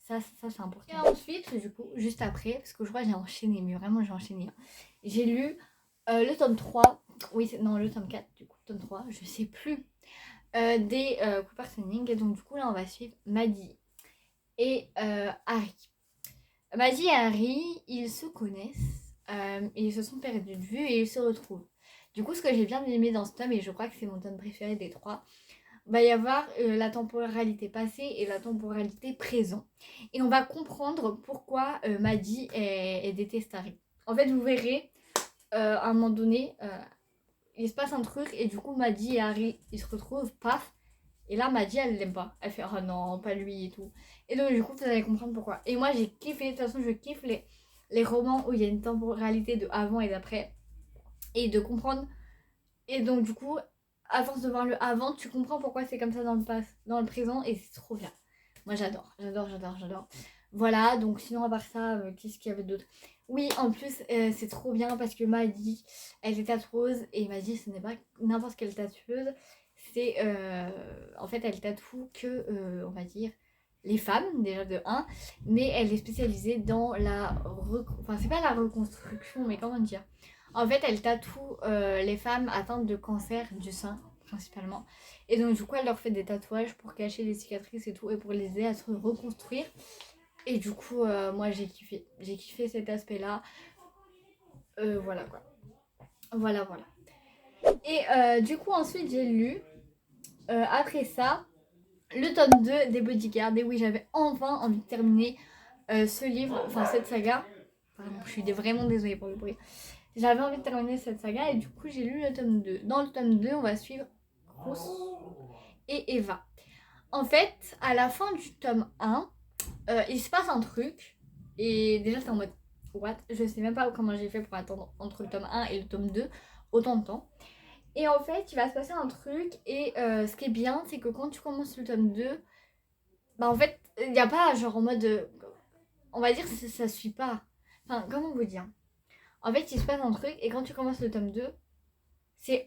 Ça c'est important. Et ensuite, du coup, juste après, parce que je crois que j'ai enchaîné, mais vraiment j'ai enchaîné. J'ai lu le tome 3, oui, non, le tome 4, du coup, tome 3, je sais plus, des Cooper Standing. Et donc, du coup, là, on va suivre Maddie et Harry. Maddie et Harry, ils se connaissent, ils se sont perdus de vue et ils se retrouvent. Du coup, ce que j'ai bien aimé dans ce tome, et je crois que c'est mon tome préféré des 3, va y avoir la temporalité passée et la temporalité présent. Et on va comprendre pourquoi Maddie elle déteste Harry. En fait, vous verrez, à un moment donné, il se passe un truc et du coup, Maddie et Harry, ils se retrouvent, paf. Et là, Maddie, elle l'aime pas. Elle fait, oh non, pas lui et tout. Et donc, du coup, vous allez comprendre pourquoi. Et moi, j'ai kiffé. De toute façon, je kiffe les romans où il y a une temporalité de avant et d'après. Et de comprendre. Et donc, du coup, à force de voir le avant, tu comprends pourquoi c'est comme ça dans le présent et c'est trop bien. Moi j'adore. Voilà, donc sinon à part ça, qu'est-ce qu'il y avait d'autre? Oui, en plus, c'est trop bien parce que Maddie, elle est tatoueuse et Maddie, ce n'est pas n'importe quelle tatoueuse. C'est, en fait, elle tatoue que, on va dire, les femmes, déjà de 1, mais elle est spécialisée dans enfin, c'est pas la reconstruction, mais comment dire? En fait, elle tatoue les femmes atteintes de cancer du sein, principalement. Et donc, du coup, elle leur fait des tatouages pour cacher les cicatrices et tout, et pour les aider à se reconstruire. Et du coup, moi, j'ai kiffé. J'ai kiffé cet aspect-là. Voilà, quoi. Voilà. Et du coup, ensuite, j'ai lu, après ça, le tome 2 des Bodyguards. Et oui, j'avais enfin envie de terminer ce livre, enfin, cette saga. Pardon, je suis vraiment désolée pour le bruit. J'avais envie de terminer cette saga et du coup j'ai lu le tome 2. Dans le tome 2, on va suivre Bruce et Eva. En fait, à la fin du tome 1, il se passe un truc. Et déjà c'est en mode what? Je sais même pas comment j'ai fait pour attendre entre le tome 1 et le tome 2 autant de temps. Et en fait, il va se passer un truc et ce qui est bien, c'est que quand tu commences le tome 2, bah en fait, il n'y a pas genre en mode... on va dire que ça suit pas. Enfin, comment vous dire? En fait, il se passe un truc et quand tu commences le tome 2, c'est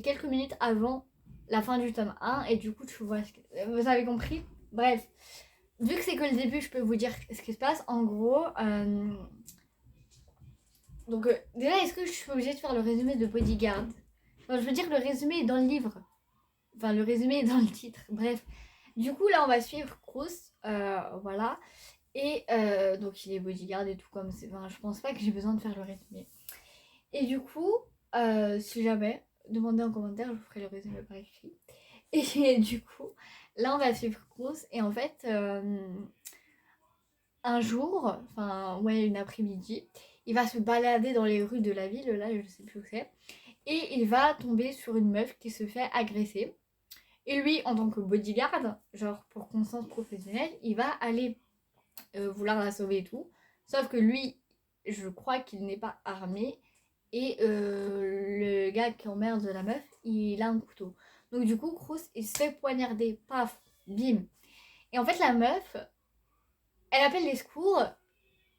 quelques minutes avant la fin du tome 1 et du coup tu vois vous avez compris. Bref, vu que c'est que le début, je peux vous dire ce qui se passe. En gros, donc déjà, est-ce que je suis obligée de faire le résumé de Bodyguard? Enfin, je veux dire, le résumé est dans le livre. Enfin, le résumé est dans le titre. Bref, du coup là on va suivre Cruz, voilà. Et donc il est bodyguard et tout comme c'est. Enfin, je pense pas que j'ai besoin de faire le résumé. Et du coup, si jamais, demandez en commentaire, je vous ferai le résumé par écrit. Et du coup, là on va suivre Cruz et en fait, un jour, enfin ouais une après-midi, il va se balader dans les rues de la ville, là je sais plus où c'est, et il va tomber sur une meuf qui se fait agresser. Et lui, en tant que bodyguard, genre pour conscience professionnelle, il va aller vouloir la sauver et tout. Sauf que lui, je crois qu'il n'est pas armé. Et le gars qui emmerde la meuf, il a un couteau. Donc du coup, Cruz, il se fait poignarder. Paf, bim. Et en fait, la meuf, elle appelle les secours.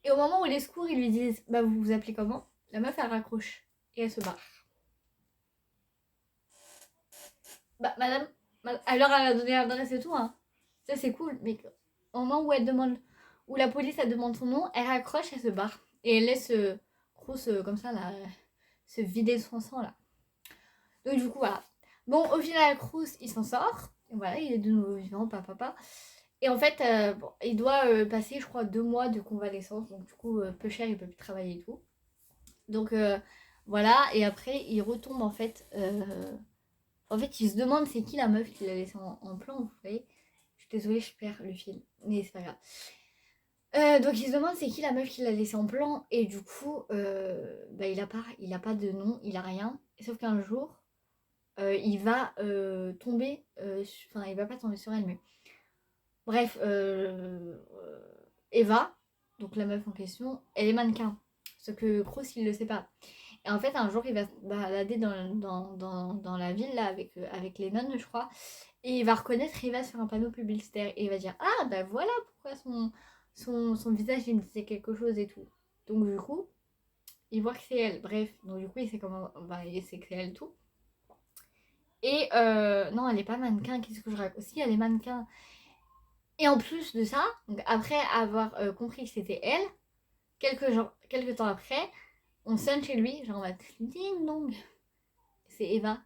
Et au moment où les secours, ils lui disent, bah vous vous appelez comment? La meuf, elle raccroche. Et elle se barre. Bah madame, alors elle a donné l'adresse et tout, hein. Ça c'est cool. Mais au moment où elle demande, où la police, elle demande son nom, elle raccroche, elle se barre. Et elle laisse Cruz comme ça, là, se vider de son sang, là. Donc du coup, voilà. Bon, au final, Cruz, il s'en sort. Et voilà, il est de nouveau vivant, papa. Et en fait, bon, il doit passer, je crois, 2 mois de convalescence. Donc, du coup, peu cher, il peut plus travailler et tout. Donc, voilà. Et après, il retombe, en fait. En fait, il se demande c'est qui la meuf qui l'a laissé en plan, vous voyez. Je suis désolée, je perds le fil. Mais c'est pas grave. Donc il se demande c'est qui la meuf qui l'a laissé en plan. Et du coup, bah, il a pas de nom, il a rien. Sauf qu'un jour, il va tomber. Enfin, il va pas tomber sur elle, mais bref, Eva, donc la meuf en question, elle est mannequin. Ce que Kroos, il le sait pas. Et en fait, un jour, il va se balader dans la ville là, avec les nonnes, je crois. Et il va reconnaître Eva sur un panneau publicitaire. Et il va dire ah, bah voilà pourquoi son visage, il me disait quelque chose et tout. Donc, du coup, il voit que c'est elle. Bref, donc du coup, il sait comment. Bah, il sait que c'est elle tout. Et non, elle est pas mannequin. Qu'est-ce que je raconte? Si, elle est mannequin. Et en plus de ça, donc après avoir compris que c'était elle, quelques temps après, on sonne chez lui, genre en mode ding dong. C'est Eva.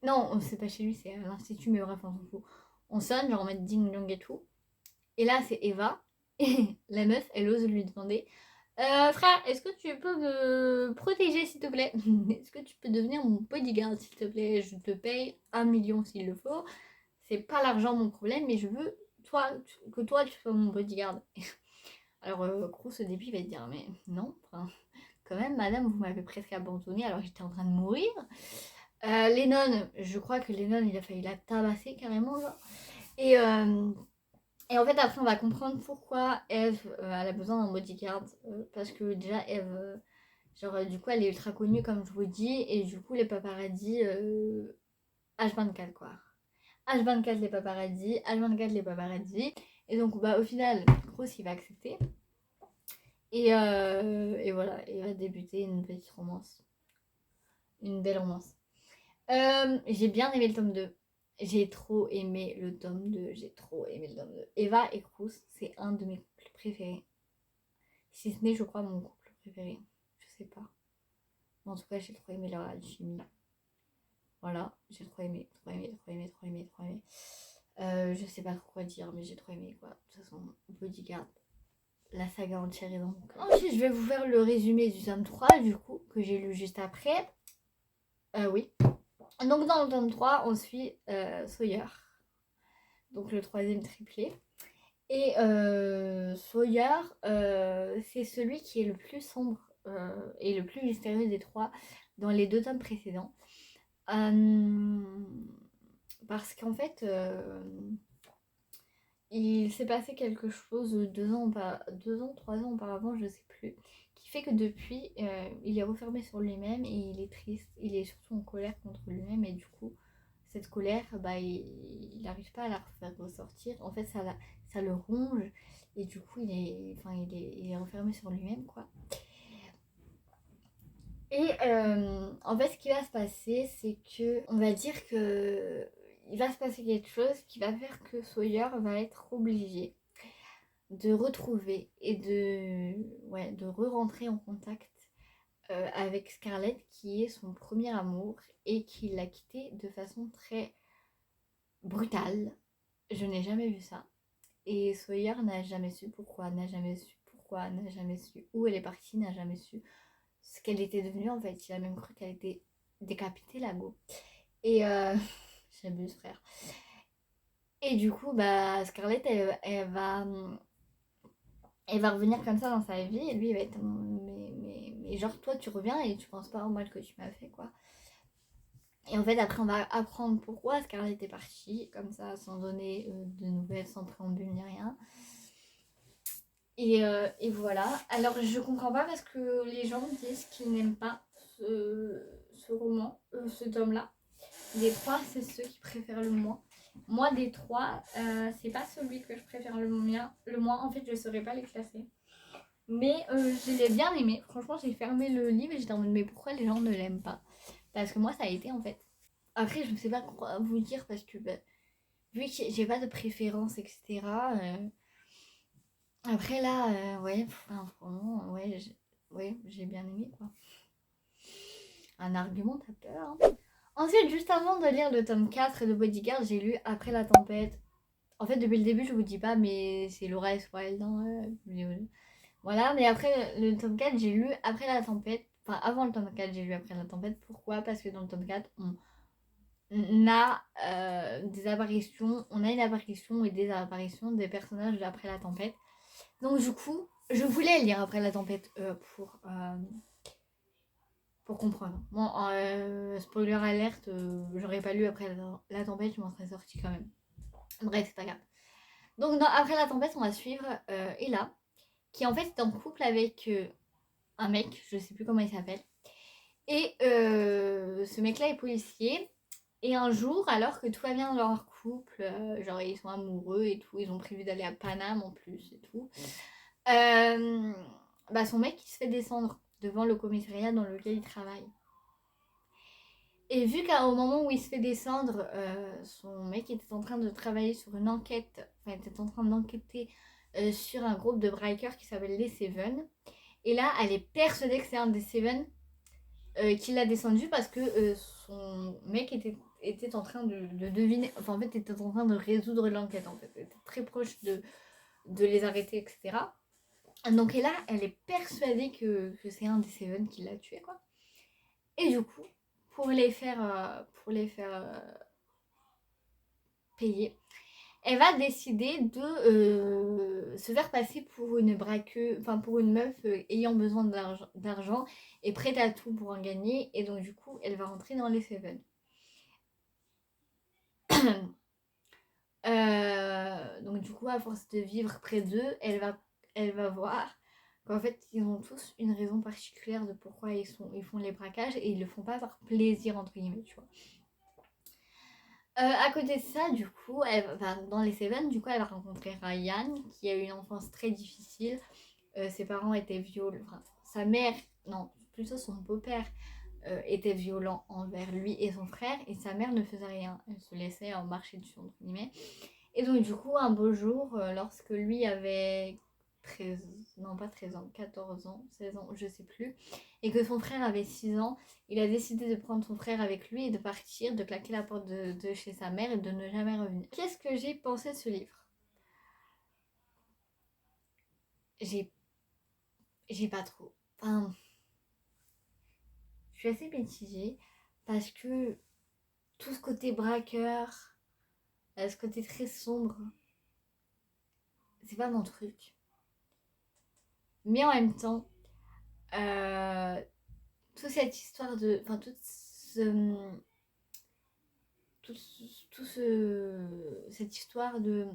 Non, c'est pas chez lui, c'est à l'institut, mais bref, on s'en fout. On sonne, genre en mode ding dong et tout. Et là, c'est Eva. Et la meuf, elle ose lui demander frère, est-ce que tu peux me protéger s'il te plaît? Est-ce que tu peux devenir mon bodyguard s'il te plaît? Je te paye 1 million s'il le faut. C'est pas l'argent mon problème, mais je veux que toi tu sois mon bodyguard. Alors, Cruz au début il va te dire mais non, enfin, quand même madame vous m'avez presque abandonné alors que j'étais en train de mourir. Les nonnes, je crois que les nonnes il a failli la tabasser carrément genre. Et, et en fait après on va comprendre pourquoi Eve elle a besoin d'un bodyguard. Parce que déjà Eve, genre du coup elle est ultra connue comme je vous dis. Et du coup les paparazzis H24 quoi. H24 les paparazzis, H24 les paparazzis. Et donc bah au final, Gross il va accepter. Et voilà, il va débuter une petite romance. Une belle romance. J'ai bien aimé le tome 2. J'ai trop aimé le tome 2. J'ai trop aimé le tome 2. Eva et Cruz, c'est un de mes couples préférés. Si ce n'est, je crois, mon couple préféré. Je sais pas. Mais en tout cas, j'ai trop aimé leur alchimie. Voilà, j'ai trop aimé, trop aimé, trop aimé, trop aimé, trop aimé. Je sais pas trop quoi dire, mais j'ai trop aimé quoi. De toute façon, Bodyguard, la saga entière est donc. Ensuite, je vais vous faire le résumé du tome 3, du coup, que j'ai lu juste après. Oui. Donc, dans le tome 3, on suit Sawyer. Donc, le troisième triplé. Et Sawyer, c'est celui qui est le plus sombre et le plus mystérieux des trois dans les 2 tomes précédents. Parce qu'en fait, il s'est passé quelque chose 3 ans auparavant, je sais plus, qui fait que depuis, il est refermé sur lui-même et il est triste, il est surtout en colère contre lui-même et du coup, cette colère, bah, il n'arrive pas à la faire ressortir. En fait, ça le ronge et du coup, il est refermé sur lui-même, quoi. Et en fait, ce qui va se passer, c'est que, on va dire que il va se passer quelque chose qui va faire que Sawyer va être obligé de retrouver et de re-rentrer en contact avec Scarlett, qui est son premier amour et qui l'a quitté de façon très brutale. Je n'ai jamais vu ça. Et Sawyer n'a jamais su pourquoi, n'a jamais su où elle est partie, n'a jamais su ce qu'elle était devenue en fait. Il a même cru qu'elle était décapitée, la go. Et j'abuse, frère. Et du coup, bah, Scarlett, elle va revenir comme ça dans sa vie. Et lui, il va être mais genre, toi, tu reviens et tu penses pas au mal que tu m'as fait, quoi. Et en fait, après, on va apprendre pourquoi Scarlett est partie, comme ça, sans donner de nouvelles, sans préambule ni rien. Et voilà. Alors, je comprends pas parce que les gens disent qu'ils n'aiment pas ce roman, ce tome-là. Des 3, c'est ceux qui préfèrent le moins. Moi, des 3, c'est pas celui que je préfère le moins. En fait, je saurais pas les classer. Mais je l'ai bien aimé. Franchement, j'ai fermé le livre et j'étais en mode, mais pourquoi les gens ne l'aiment pas? Parce que moi, ça a été en fait. Après, je ne sais pas quoi vous dire parce que bah, vu que j'ai pas de préférence, etc. Après là, ouais, vraiment, ouais, j'ai bien aimé quoi. Un argumentateur. Hein. Ensuite, juste avant de lire le tome 4 de Bodyguard, j'ai lu Après la tempête. En fait, depuis le début, je vous dis pas, mais c'est Laura Espoir dans voilà, mais après le tome 4, j'ai lu Après la tempête. Enfin, avant le tome 4, j'ai lu Après la tempête. Pourquoi? Parce que dans le tome 4, on a des apparitions, on a une apparition et des apparitions des personnages d'Après la tempête. Donc du coup, je voulais lire Après la tempête pour comprendre. Bon, spoiler alerte, j'aurais pas lu Après la tempête, je m'en serais sortie quand même. Bref, c'est pas grave. Donc dans Après la tempête, on va suivre Ella, qui en fait est en couple avec un mec, je sais plus comment il s'appelle. Et ce mec-là est policier. Et un jour, alors que tout va bien dans leur couple, genre ils sont amoureux et tout, ils ont prévu d'aller à Paname en plus et tout, bah son mec il se fait descendre devant le commissariat dans lequel il travaille. Et vu qu'au moment où il se fait descendre, son mec était en train de travailler sur une enquête, enfin il était en train d'enquêter sur un groupe de braqueurs qui s'appelle les Seven. Et là, elle est persuadée que c'est un des Seven qui l'a descendu parce que son mec était en train de deviner, enfin en fait était en train de résoudre l'enquête en fait, elle était très proche de les arrêter, etc. Donc et là, elle est persuadée que c'est un des Seven qui l'a tué quoi. Et du coup, pour les faire payer, elle va décider de se faire passer pour une braqueuse, enfin pour une meuf ayant besoin d'argent et prête à tout pour en gagner. Et donc du coup, elle va rentrer dans les Seven. Donc du coup, à force de vivre près d'eux, elle va voir qu'en fait, ils ont tous une raison particulière de pourquoi ils font les braquages et ils le font pas par plaisir entre guillemets, tu vois. À côté de ça, du coup, dans les Seven, du coup, elle va rencontrer Ryan, qui a eu une enfance très difficile. Ses parents étaient violents, enfin, sa mère, non, plutôt son beau-père était violent envers lui et son frère, et sa mère ne faisait rien. Elle se laissait marcher dessus, entre guillemets. Et donc, du coup, un beau jour, lorsque lui avait 13, non pas 13 ans, 14 ans, 16 ans, je sais plus, et que son frère avait 6 ans, il a décidé de prendre son frère avec lui et de partir, de claquer la porte de chez sa mère et de ne jamais revenir. Qu'est-ce que j'ai pensé de ce livre? J'ai pas trop. Enfin, je suis assez mitigée parce que tout ce côté braqueur, ce côté très sombre, c'est pas mon truc. Mais en même temps, toute cette histoire de. Enfin, cette histoire de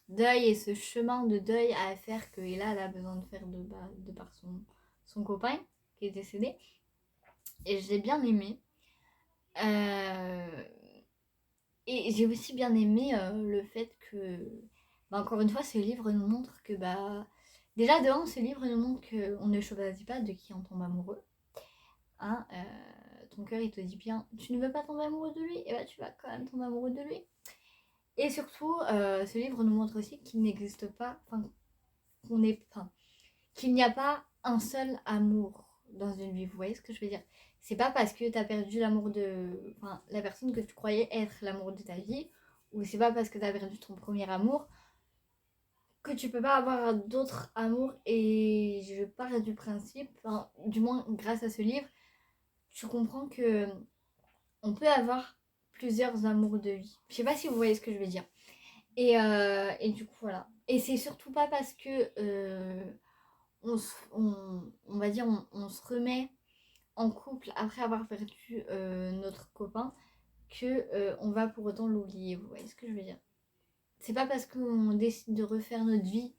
deuil et ce chemin de deuil à faire que Ella elle a besoin de faire de par son copain qui est décédé. Et j'ai bien aimé. Euh, et j'ai aussi bien aimé le fait que, bah, encore une fois, ce livre nous montre que, bah, déjà de un, ce livre nous montre qu'on ne choisit pas de qui on tombe amoureux. Hein, ton cœur il te dit bien, tu ne veux pas tomber amoureux de lui, et bah tu vas quand même tomber amoureux de lui. Et surtout, ce livre nous montre aussi qu'il n'existe pas, qu'il n'y a pas un seul amour dans une vie. Vous voyez ce que je veux dire? C'est pas parce que tu as perdu l'amour la personne que tu croyais être l'amour de ta vie, ou c'est pas parce que tu as perdu ton premier amour que tu peux pas avoir d'autres amours. Et je pars du principe, du moins grâce à ce livre, tu comprends que on peut avoir plusieurs amours de vie. Je sais pas si vous voyez ce que je veux dire. Et du coup, voilà. Et c'est surtout pas parce que on va dire on se remet en couple après avoir perdu notre copain que on va pour autant l'oublier. Vous voyez ce que je veux dire? C'est pas parce qu'on décide de refaire notre vie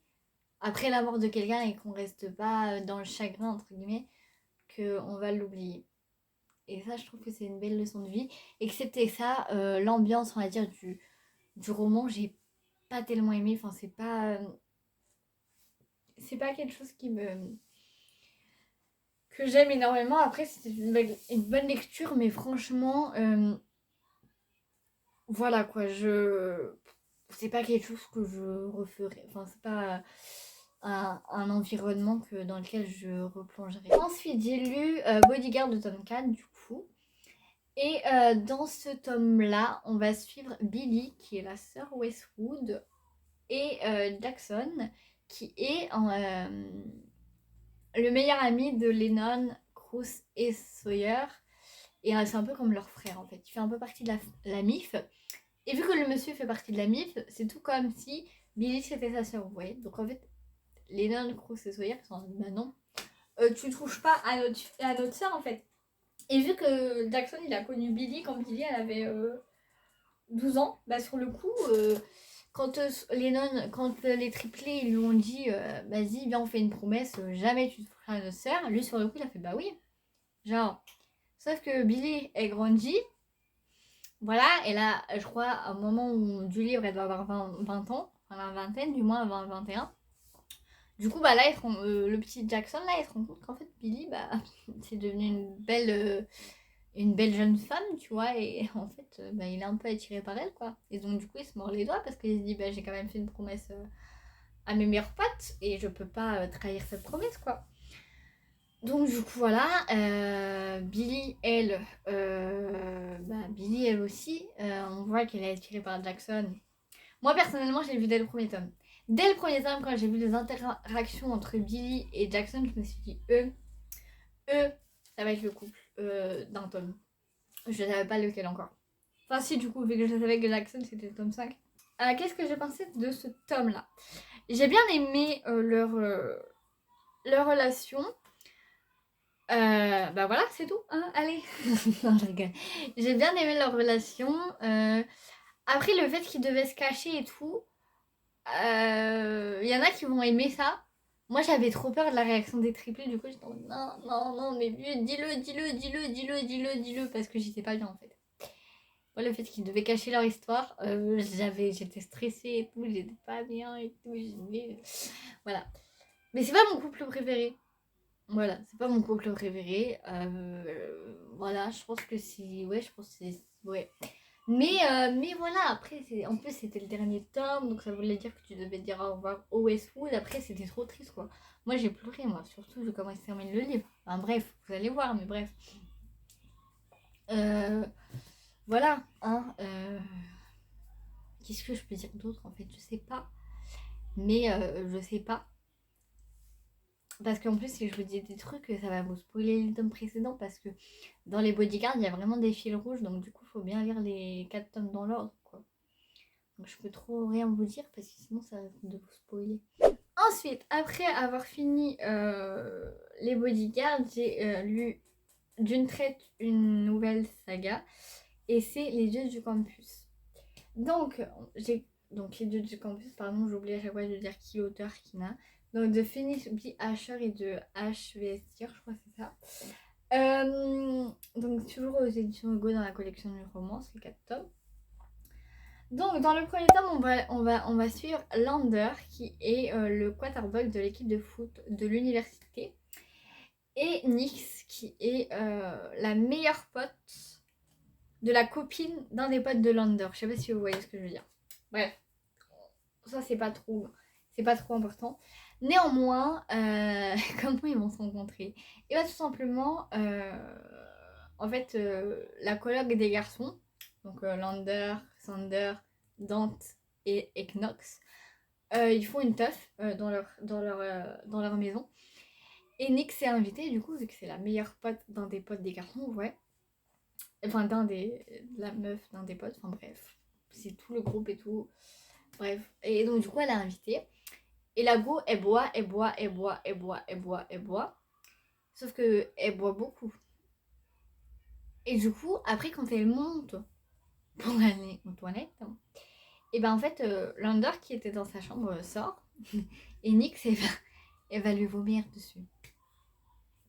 après la mort de quelqu'un et qu'on reste pas dans le chagrin entre guillemets qu'on va l'oublier. Et ça, je trouve que c'est une belle leçon de vie. Excepté ça, l'ambiance, on va dire, du roman, j'ai pas tellement aimé. Enfin, c'est pas quelque chose que j'aime énormément. Après, c'était une bonne lecture, mais franchement, voilà quoi, c'est pas quelque chose que je referais. Enfin, c'est pas un environnement dans lequel je replongerais. Ensuite, j'ai lu Bodyguard de Tom 4, du coup. Et dans ce tome-là, on va suivre Billy, qui est la sœur Westwood, et Jackson, qui est le meilleur ami de Lennon, Cruz et Sawyer. Et c'est un peu comme leur frère en fait. Il fait un peu partie de la MIF. Et vu que le monsieur fait partie de la MIF, c'est tout comme si Billy c'était sa sœur, vous voyez. Donc en fait, Lennon, Cruz et Sawyer sont en bah non, tu touches pas à notre sœur en fait. Et vu que Jackson il a connu Billy quand Billy elle avait 12 ans, bah sur le coup, quand quand les triplés ils lui ont dit vas-y, viens, on fait une promesse, jamais tu toucheras à notre sœur, lui sur le coup il a fait bah oui. Genre, sauf que Billy est grandi, voilà, et là, je crois, à un moment où du livre elle doit avoir 20 ans, enfin la vingtaine, du moins avant 21. Du coup, bah là, le petit Jackson, là, il se rend compte qu'en fait, Billy, bah, c'est devenu une belle jeune femme, tu vois, et en fait, bah, il est un peu attiré par elle, quoi. Et donc, du coup, il se mord les doigts parce qu'il se dit, bah, j'ai quand même fait une promesse à mes meilleurs potes et je peux pas trahir cette promesse, quoi. Donc, du coup, voilà, Billy, Billy, elle aussi, on voit qu'elle est attirée par Jackson. Moi, personnellement, je l'ai vu dès le premier tome. Dès le premier tome, quand j'ai vu les interactions entre Billy et Jackson, je me suis dit, ça va être le couple d'un tome. Je savais pas lequel encore. Enfin, si, du coup, vu que je savais que Jackson, c'était le tome 5. Qu'est-ce que j'ai pensé de ce tome-là? J'ai bien aimé leur relation. Bah voilà, c'est tout. Hein, allez. Non, je rigole. J'ai bien aimé leur relation. Après, le fait qu'ils devaient se cacher et tout, il y en a qui vont aimer ça. Moi, j'avais trop peur de la réaction des triplés. Du coup, j'étais en mode, non, non, non, mais dis-le, parce que j'étais pas bien en fait. Moi, le fait qu'ils devaient cacher leur histoire, j'étais stressée et tout, j'étais pas bien et tout. Voilà. Mais c'est pas mon couple préféré. Voilà, c'est pas mon couple préféré. Voilà, je pense que c'est. Ouais, je pense que c'est. Ouais. Mais voilà, après, en plus, c'était le dernier tome, donc ça voulait dire que tu devais dire au revoir au Westwood. Après, c'était trop triste, quoi. Moi, j'ai pleuré, moi, surtout vu comment il se termine le livre. Enfin, bref, vous allez voir, mais bref. Euh, voilà, hein. Qu'est-ce que je peux dire d'autre, en fait? Je sais pas. Mais je sais pas. Parce qu'en plus, si je vous dis des trucs, ça va vous spoiler les tomes précédents. Parce que dans les bodyguards, il y a vraiment des fils rouges. Donc, du coup, il faut bien lire les 4 tomes dans l'ordre, quoi. Donc, je peux trop rien vous dire parce que sinon, ça risque de vous spoiler. Ensuite, après avoir fini les bodyguards, j'ai lu d'une traite une nouvelle saga. Et c'est Les Dieux du Campus. Donc, les Dieux du Campus, pardon, j'oublie à chaque fois de dire qui l'auteur, qui n'a. Donc, de Phoenix B. Asher et de H.V. Stier, je crois que c'est ça. Donc, toujours aux éditions Hugo dans la collection du romance, les 4 tomes. Donc, dans le premier tome, on va suivre Lander, qui est le quarterback de l'équipe de foot de l'université. Et Nyx, qui est la meilleure pote de la copine d'un des potes de Lander. Je sais pas si vous voyez ce que je veux dire. Bref, ça c'est pas trop important. Néanmoins, comment ils vont se rencontrer? Et bien tout simplement, en fait, la colloque des garçons, donc Lander, Sander, Dante et Eknox, ils font une teuf dans leur maison. Et Nick s'est invité, du coup, vu que c'est la meilleure pote d'un des potes des garçons, ouais. Enfin, la meuf d'un des potes, enfin bref. C'est tout le groupe et tout. Bref. Et donc, du coup, elle a invité. Et la go, elle boit. Sauf que elle boit beaucoup. Et du coup, après, quand elle monte pour aller aux toilettes, et ben en fait, Lander qui était dans sa chambre sort. Et Nyx, elle va lui vomir dessus.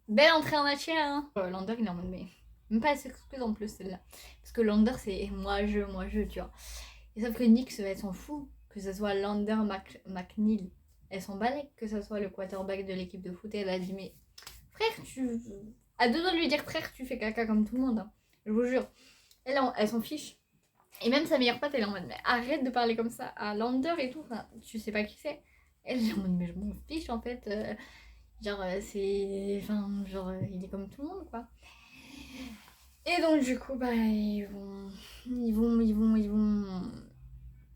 Belle entrée en matière, hein. Lander, il est en mode, mais même pas s'excuse en plus, celle-là. Parce que Lander, c'est moi, je, tu vois. Et sauf que Nyx, elle s'en fout. Que ce soit Lander McNeil, elle s'en balèque. Que ce soit le quarterback de l'équipe de foot. Et elle a dit, mais frère, tu. À deux doigts de lui dire, frère, tu fais caca comme tout le monde. Hein. Je vous jure. Elle s'en fiche. Et même sa meilleure pote, elle est en mode, mais arrête de parler comme ça à Lander et tout. Enfin, tu sais pas qui c'est. Elle est en mode, mais je m'en fiche en fait. Genre, c'est. Enfin, genre, il est comme tout le monde, quoi. Et donc du coup, bah, ils vont,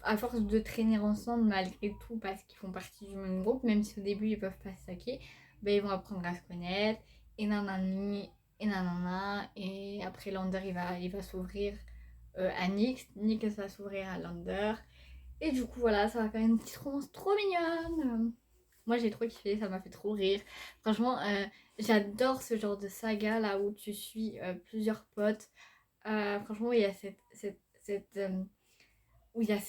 à force de traîner ensemble malgré tout, parce qu'ils font partie du même groupe, même si au début ils peuvent pas se saquer, bah, ils vont apprendre à se connaître, et nanani, et nanana, et après Lander il va s'ouvrir à Nyx, Nyx va s'ouvrir à Lander, et du coup voilà, ça va faire une petite romance trop mignonne. Moi j'ai trop kiffé, ça m'a fait trop rire. Franchement, j'adore ce genre de saga là où tu suis plusieurs potes. Franchement, il y a où il y a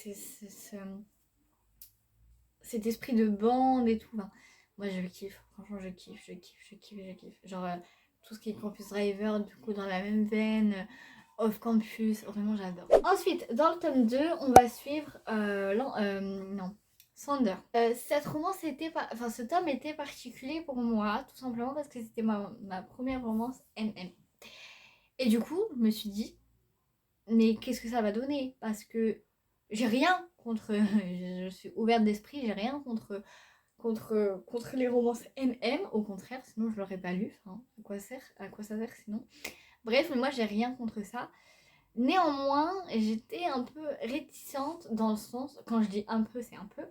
cet esprit de bande et tout. Enfin, moi je kiffe, franchement je kiffe, je kiffe, je kiffe, je kiffe. Genre tout ce qui est Campus Driver, du coup dans la même veine, Off Campus, vraiment j'adore. Ensuite, dans le tome 2, on va suivre non, Sander. Cette romance était pas. Enfin, ce tome était particulier pour moi, tout simplement parce que c'était ma première romance MM. Et du coup, je me suis dit, mais qu'est-ce que ça va donner? Parce que j'ai rien contre. Je suis ouverte d'esprit, j'ai rien contre les romances MM. Au contraire, sinon je l'aurais pas lu. Enfin, à quoi ça sert sinon? Bref, mais moi j'ai rien contre ça. Néanmoins, j'étais un peu réticente dans le sens, quand je dis un peu, c'est un peu,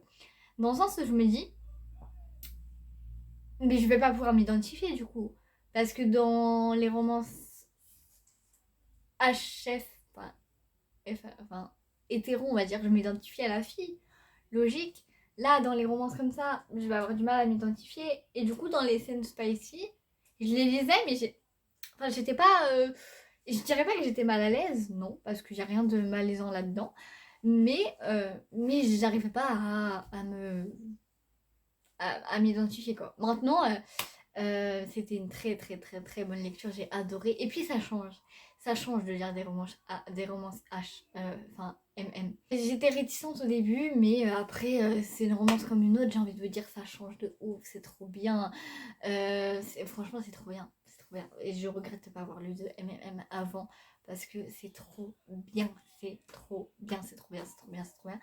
dans le sens où je me dis, mais je vais pas pouvoir m'identifier du coup. Parce que dans les romances HF, enfin, enfin hétéro, on va dire, je m'identifie à la fille. Logique. Là, dans les romances comme ça, je vais avoir du mal à m'identifier. Et du coup, dans les scènes spicy, je les lisais, mais enfin, j'étais pas. Je dirais pas que j'étais mal à l'aise, non, parce qu'il n'y a rien de malaisant là-dedans. Mais j'arrivais pas à m'identifier, quoi. Maintenant, c'était une très très très très bonne lecture, j'ai adoré. Et puis ça change. Ça change de lire des romances H, enfin MM. J'étais réticente au début, mais après, c'est une romance comme une autre, j'ai envie de vous dire, ça change de ouf, c'est trop bien. Franchement, c'est trop bien. C'est trop bien. Et je regrette de pas avoir lu de MMM avant, parce que c'est trop bien. C'est trop bien, c'est trop bien, c'est trop bien, c'est trop bien.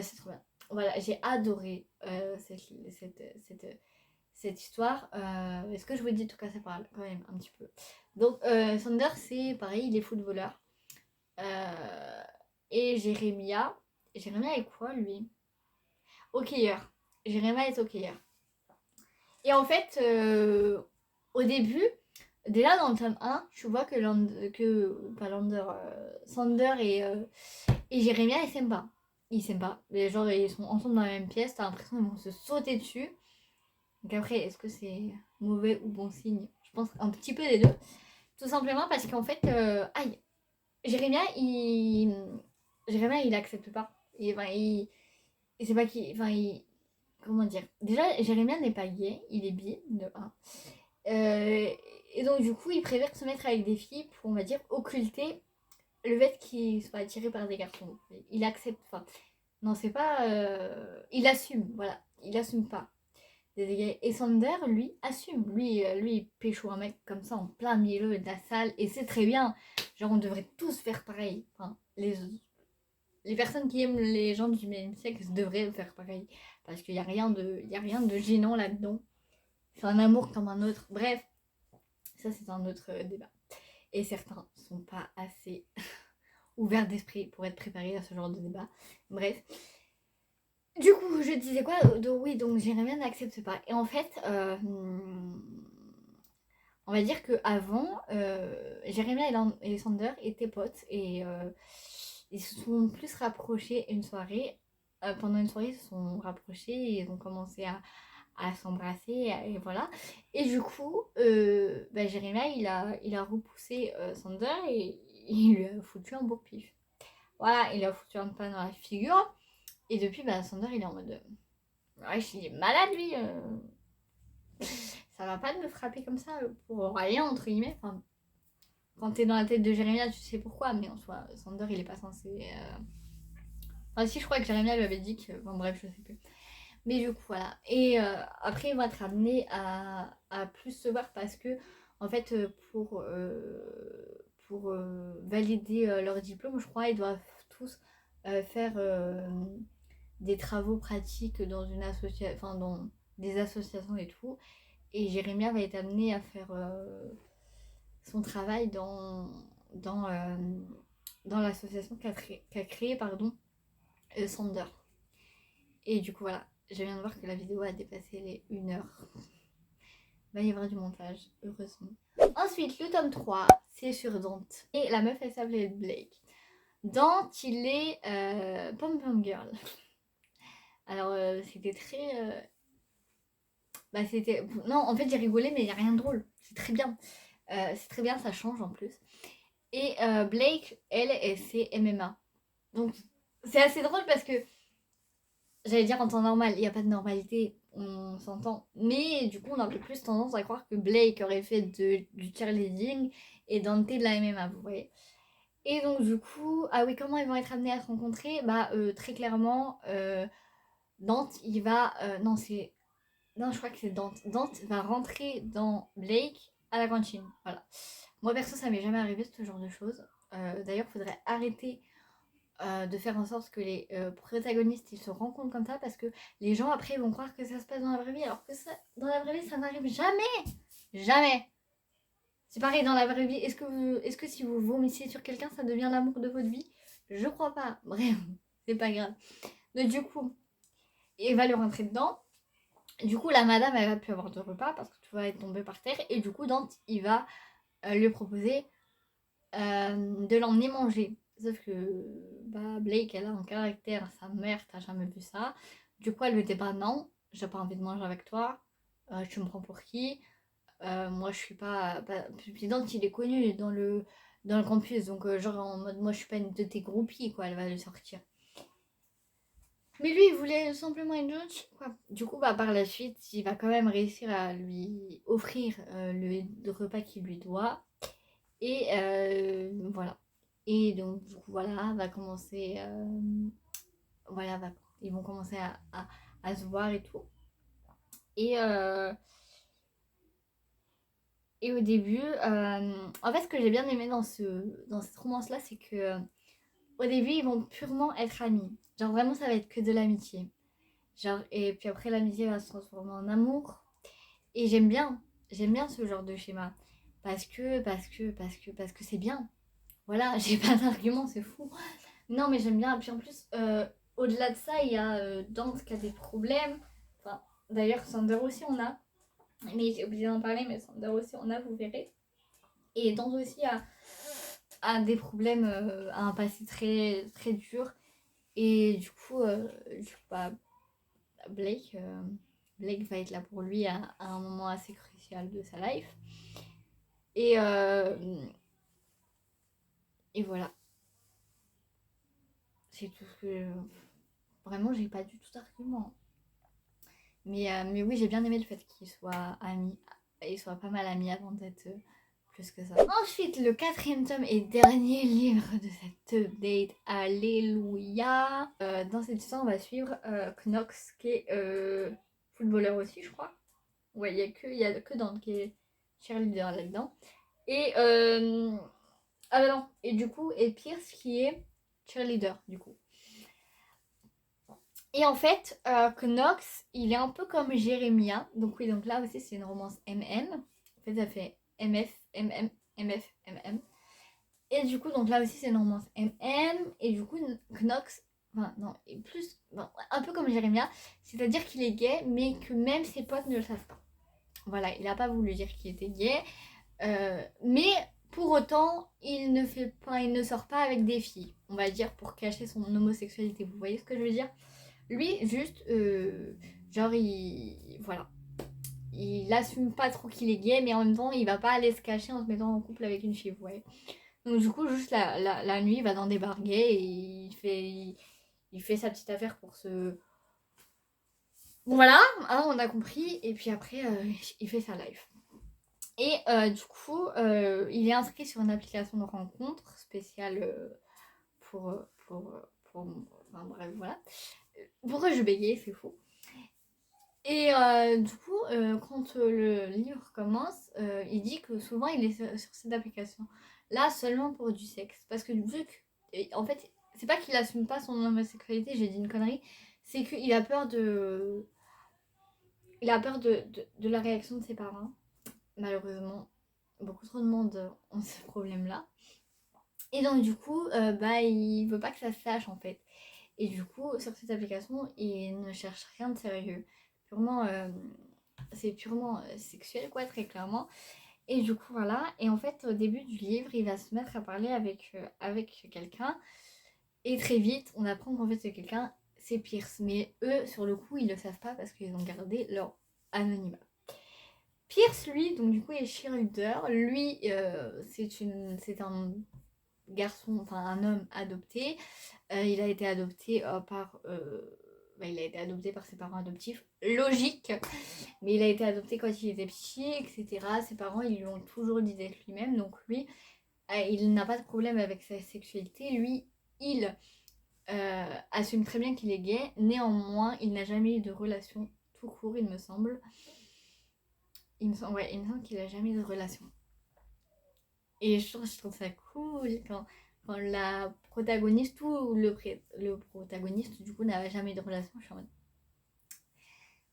C'est trop bien. Voilà, j'ai adoré cette histoire. Est-ce que je vous dis, en tout cas, ça parle quand même un petit peu. Donc, Sander, c'est pareil, il est footballeur. Euh, et Jérémia est quoi, lui? Hockeyeur. Jérémia est hockeyeur. Et en fait, au début, déjà dans le tome 1, tu vois pas Lander, Sander et Jérémia, ils s'aiment pas. Ils s'aiment pas. Mais genre, ils sont ensemble dans la même pièce, t'as l'impression qu'ils vont se sauter dessus. Donc après, est-ce que c'est mauvais ou bon signe? Je pense un petit peu des deux. Tout simplement parce qu'en fait, aïe, Jérémia, il accepte pas. Il sait pas qui, comment dire? Déjà, Jérémia n'est pas gay, il est bi, de 1. Et donc du coup, il préfère se mettre avec des filles pour, on va dire, occulter le fait qu'il soit attiré par des garçons. Il accepte, enfin, non, c'est pas, il assume, voilà, il assume pas. Et Sander, lui, assume. Lui, il pécho un mec comme ça en plein milieu de la salle. Et c'est très bien. Genre, on devrait tous faire pareil. Enfin, les personnes qui aiment les gens du même sexe devraient faire pareil. Parce qu'il n'y a y a rien de gênant là-dedans. C'est un amour comme un autre. Bref, ça, c'est un autre débat. Et certains sont pas assez ouverts d'esprit pour être préparés à ce genre de débat. Bref. Du coup, je disais quoi? Oui, donc Jérémia n'accepte pas. Et en fait, on va dire qu'avant, Jérémia et Sander étaient potes et ils se sont plus rapprochés une soirée. Pendant une soirée, ils se sont rapprochés et ils ont commencé à s'embrasser et voilà. Et du coup, Jérémia, il a repoussé Sander et il lui a foutu un beau pif. Voilà, il lui a foutu un pain dans la figure. Et depuis, Sander, il est en mode... ouais, il est malade, lui. Ça va pas de me frapper comme ça pour rien, entre guillemets. Enfin, quand t'es dans la tête de Jérémia, tu sais pourquoi, mais en soi, Sander, il est pas censé. Enfin, si, je crois que Jérémia lui avait dit que. Bon, bref, je sais plus. Mais du coup, voilà. Et après, ils vont être amenés à plus se voir parce que, en fait, pour valider leur diplôme, je crois, ils doivent tous faire des travaux pratiques dans une association, enfin, dans des associations et tout. Et Jérémia va être amené à faire son travail dans l'association qu'a créé pardon, Sander. Et du coup voilà, je viens de voir que la vidéo a dépassé les 1 heure. Il va y avoir du montage, heureusement. Ensuite, le tome 3, c'est sur Dante. Et la meuf, elle s'appelait Blake. Dante, il est pom-pom girl. Alors, c'était très... Bah, c'était... Non, en fait, j'ai rigolé, mais il n'y a rien de drôle. C'est très bien. C'est très bien, ça change en plus. Et Blake, elle c'est MMA. Donc, c'est assez drôle parce que, j'allais dire en temps normal, il n'y a pas de normalité, on s'entend. Mais du coup, on a un peu plus tendance à croire que Blake aurait fait du cheerleading et Dante de la MMA, vous voyez. Et donc, du coup, ah oui, comment ils vont être amenés à se rencontrer? Bah, très clairement, Dante, il va. Non, c'est. Non, je crois que c'est Dante. Dante va rentrer dans Blake à la cantine. Voilà. Moi, perso, ça m'est jamais arrivé ce genre de choses. D'ailleurs, il faudrait arrêter de faire en sorte que les protagonistes ils se rencontrent comme ça parce que les gens après vont croire que ça se passe dans la vraie vie alors que ça, dans la vraie vie, ça n'arrive jamais. Jamais. C'est pareil dans la vraie vie. Est-ce que si vous vomissez sur quelqu'un, ça devient l'amour de votre vie? Je crois pas. Bref, c'est pas grave. Donc, du coup, il va lui rentrer dedans. Du coup, la madame, elle va plus avoir de repas parce que tout va être tombé par terre. Et du coup, Dante, il va lui proposer de l'emmener manger. Sauf que bah, Blake, elle a un caractère, sa mère, t'as jamais vu ça. Du coup, elle lui dit bah non, j'ai pas envie de manger avec toi. Tu me prends pour qui? Moi, je suis pas. Puis Dante, il est connu dans le campus. Donc, genre en mode, moi, je suis pas une de tes groupies, quoi. Elle va le sortir. Mais lui, il voulait simplement une gentille, quoi. Du coup, bah, par la suite, il va quand même réussir à lui offrir le repas qu'il lui doit. Et voilà. Et donc, du coup, voilà, va commencer. Voilà, ils vont commencer à se voir et tout. Et, et au début, en fait, ce que j'ai bien aimé dans cette romance-là, c'est que au début, ils vont purement être amis. Genre, vraiment, ça va être que de l'amitié. Genre, et puis après, l'amitié va se transformer en amour. Et j'aime bien ce genre de schéma. Parce que c'est bien. Voilà, j'ai pas d'argument, c'est fou. Non, mais j'aime bien. Puis en plus, au-delà de ça, il y a Dante qui a des problèmes. Enfin, d'ailleurs, Sander aussi on a. Mais j'ai oublié d'en parler, mais Sander aussi on a, vous verrez. Et Dante aussi a des problèmes, a un passé très, très dur. Et du coup bah, Blake, Blake va être là pour lui à un moment assez crucial de sa life. Et, et voilà. C'est tout ce que. Vraiment, j'ai pas du tout d'argument. Mais oui, j'ai bien aimé le fait qu'ils soient amis. Ils soient pas mal amis avant d'être plus que ça. Ensuite, le 4e tome et dernier livre de cette update. Alléluia. Dans cette histoire, on va suivre Knox, qui est footballeur aussi, je crois. Ouais, il y a que Dante qui est cheerleader là-dedans. Et ah bah non. Et du coup, et Pierce qui est cheerleader, du coup. Et en fait, Knox, il est un peu comme Jérémia. Donc oui, donc là aussi, c'est une romance MM. En fait, ça fait MF, MM, MF, MM. Et du coup, donc là aussi, c'est une romance MM. Et du coup, Knox, enfin, non, et plus, bon, un peu comme Jérémia. C'est-à-dire qu'il est gay, mais que même ses potes ne le savent pas. Voilà, il n'a pas voulu dire qu'il était gay. Mais pour autant, il ne sort pas avec des filles. On va dire pour cacher son homosexualité. Vous voyez ce que je veux dire? Lui, juste, genre, voilà. Il assume pas trop qu'il est gay, mais en même temps, il va pas aller se cacher en se mettant en couple avec une fille, vous voyez. Donc, du coup, juste la nuit, il va dans des bars gays et il fait sa petite affaire pour se. Bon, voilà, hein, on a compris. Et puis après, il fait sa life. Et du coup, il est inscrit sur une application de rencontre spéciale pour. Enfin, bref, voilà. Pourquoi je bégayais, c'est faux. Et du coup, quand le livre commence, il dit que souvent il est sur cette application là seulement pour du sexe. Parce que vu que, en fait, c'est pas qu'il assume pas son homosexualité, j'ai dit une connerie, c'est qu'il a peur de. Il a peur de la réaction de ses parents. Malheureusement, beaucoup trop de monde ont ce problème-là. Et donc du coup, il veut pas que ça se sache en fait. Et du coup, sur cette application, il ne cherche rien de sérieux. Purement, c'est purement sexuel quoi, très clairement. Et du coup, voilà. Et en fait, au début du livre, il va se mettre à parler avec quelqu'un. Et très vite, on apprend qu'en fait, ce quelqu'un, c'est Pierce. Mais eux, sur le coup, ils le savent pas parce qu'ils ont gardé leur anonymat. Pierce, lui, donc du coup, est cheerleader. Lui, c'est un garçon, enfin un homme adopté. Il a été adopté il a été adopté par ses parents adoptifs. Logique. Mais il a été adopté quand il était petit, etc. Ses parents, ils lui ont toujours dit d'être lui-même. Donc lui, il n'a pas de problème avec sa sexualité. Lui, il assume très bien qu'il est gay. Néanmoins, il n'a jamais eu de relation tout court, il me semble. Ouais, il me semble qu'il n'a jamais eu de relation. Et je trouve ça cool quand la protagoniste ou le protagoniste, du coup, n'a jamais eu de relation. Je suis en mode...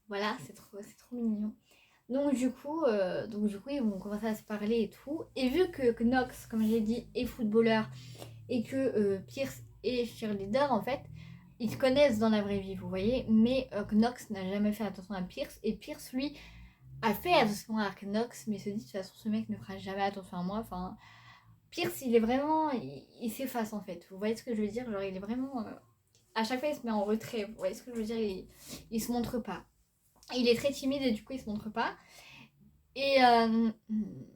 Voilà, c'est trop mignon. Donc du coup, ils vont commencer à se parler et tout. Et vu que Knox, comme j'ai dit, est footballeur et que Pierce est cheerleader, en fait, ils se connaissent dans la vraie vie, vous voyez. Mais Knox n'a jamais fait attention à Pierce. Et Pierce, lui, a fait attention à Knox, mais se dit de toute façon, ce mec ne fera jamais attention à moi. Enfin, Pierce, il est vraiment... Il s'efface, en fait. Vous voyez ce que je veux dire? Genre, il est vraiment... à chaque fois, il se met en retrait. Vous voyez ce que je veux dire? Il se montre pas. Il est très timide et du coup il se montre pas. Et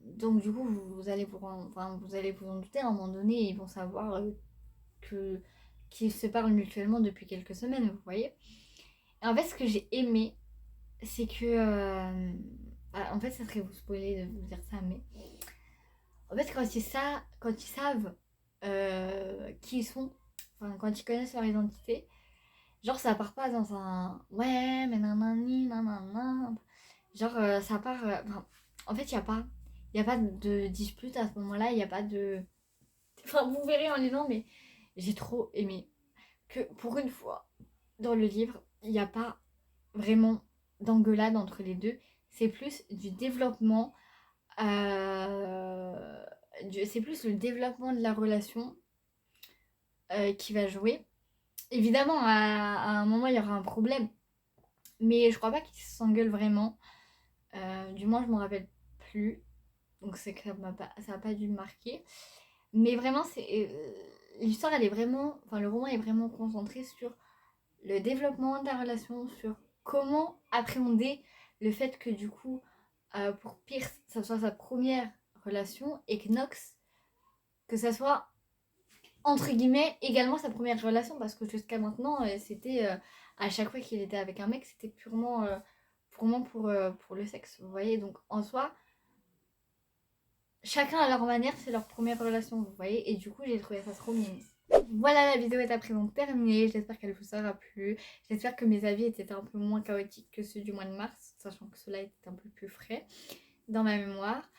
donc du coup vous allez vous en douter à un moment donné, ils vont savoir que qu'ils se parlent mutuellement depuis quelques semaines, vous voyez. Et en fait ce que j'ai aimé, c'est que en fait ça serait vous spoiler de vous dire ça, mais en fait quand ils savent qui ils sont, enfin quand ils connaissent leur identité, genre ça part pas dans un ouais mais nanani nanana. Genre, ça part. En fait, il y a pas de dispute à ce moment-là. Il n'y a pas de. Enfin, vous verrez en lisant, mais j'ai trop aimé que pour une fois, dans le livre, il n'y a pas vraiment d'engueulade entre les deux. C'est plus du développement. C'est plus le développement de la relation qui va jouer. Évidemment, à un moment, il y aura un problème. Mais je crois pas qu'ils s'engueulent vraiment. Du moins, je m'en rappelle plus. Donc c'est que ça a pas dû me marquer. Mais vraiment, l'histoire, elle est vraiment... Enfin, le roman est vraiment concentré sur le développement de la relation, sur comment appréhender le fait que du coup, pour Pierce, ça soit sa première relation et que Knox, que ça soit entre guillemets également sa première relation parce que jusqu'à maintenant, c'était à chaque fois qu'il était avec un mec, c'était purement pour le sexe, vous voyez. Donc en soi, chacun à leur manière, c'est leur première relation, vous voyez. Et du coup, j'ai trouvé ça trop mignon. Voilà, la vidéo est à présent terminée. J'espère qu'elle vous aura plu. J'espère que mes avis étaient un peu moins chaotiques que ceux du mois de mars, sachant que cela était un peu plus frais dans ma mémoire.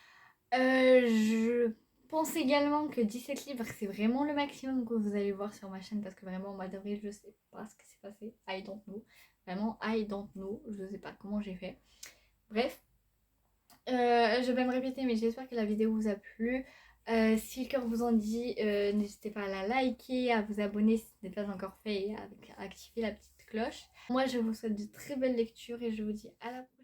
Je pense également que 17 livres, c'est vraiment le maximum que vous allez voir sur ma chaîne parce que vraiment, au mois d'avril, je sais pas ce qui s'est passé. I don't know. Vraiment, I don't know. Je sais pas comment j'ai fait. Bref. Je vais me répéter, mais j'espère que la vidéo vous a plu. Si le cœur vous en dit, n'hésitez pas à la liker, à vous abonner si ce n'est pas encore fait et à activer la petite cloche. Moi, je vous souhaite de très belles lectures et je vous dis à la prochaine.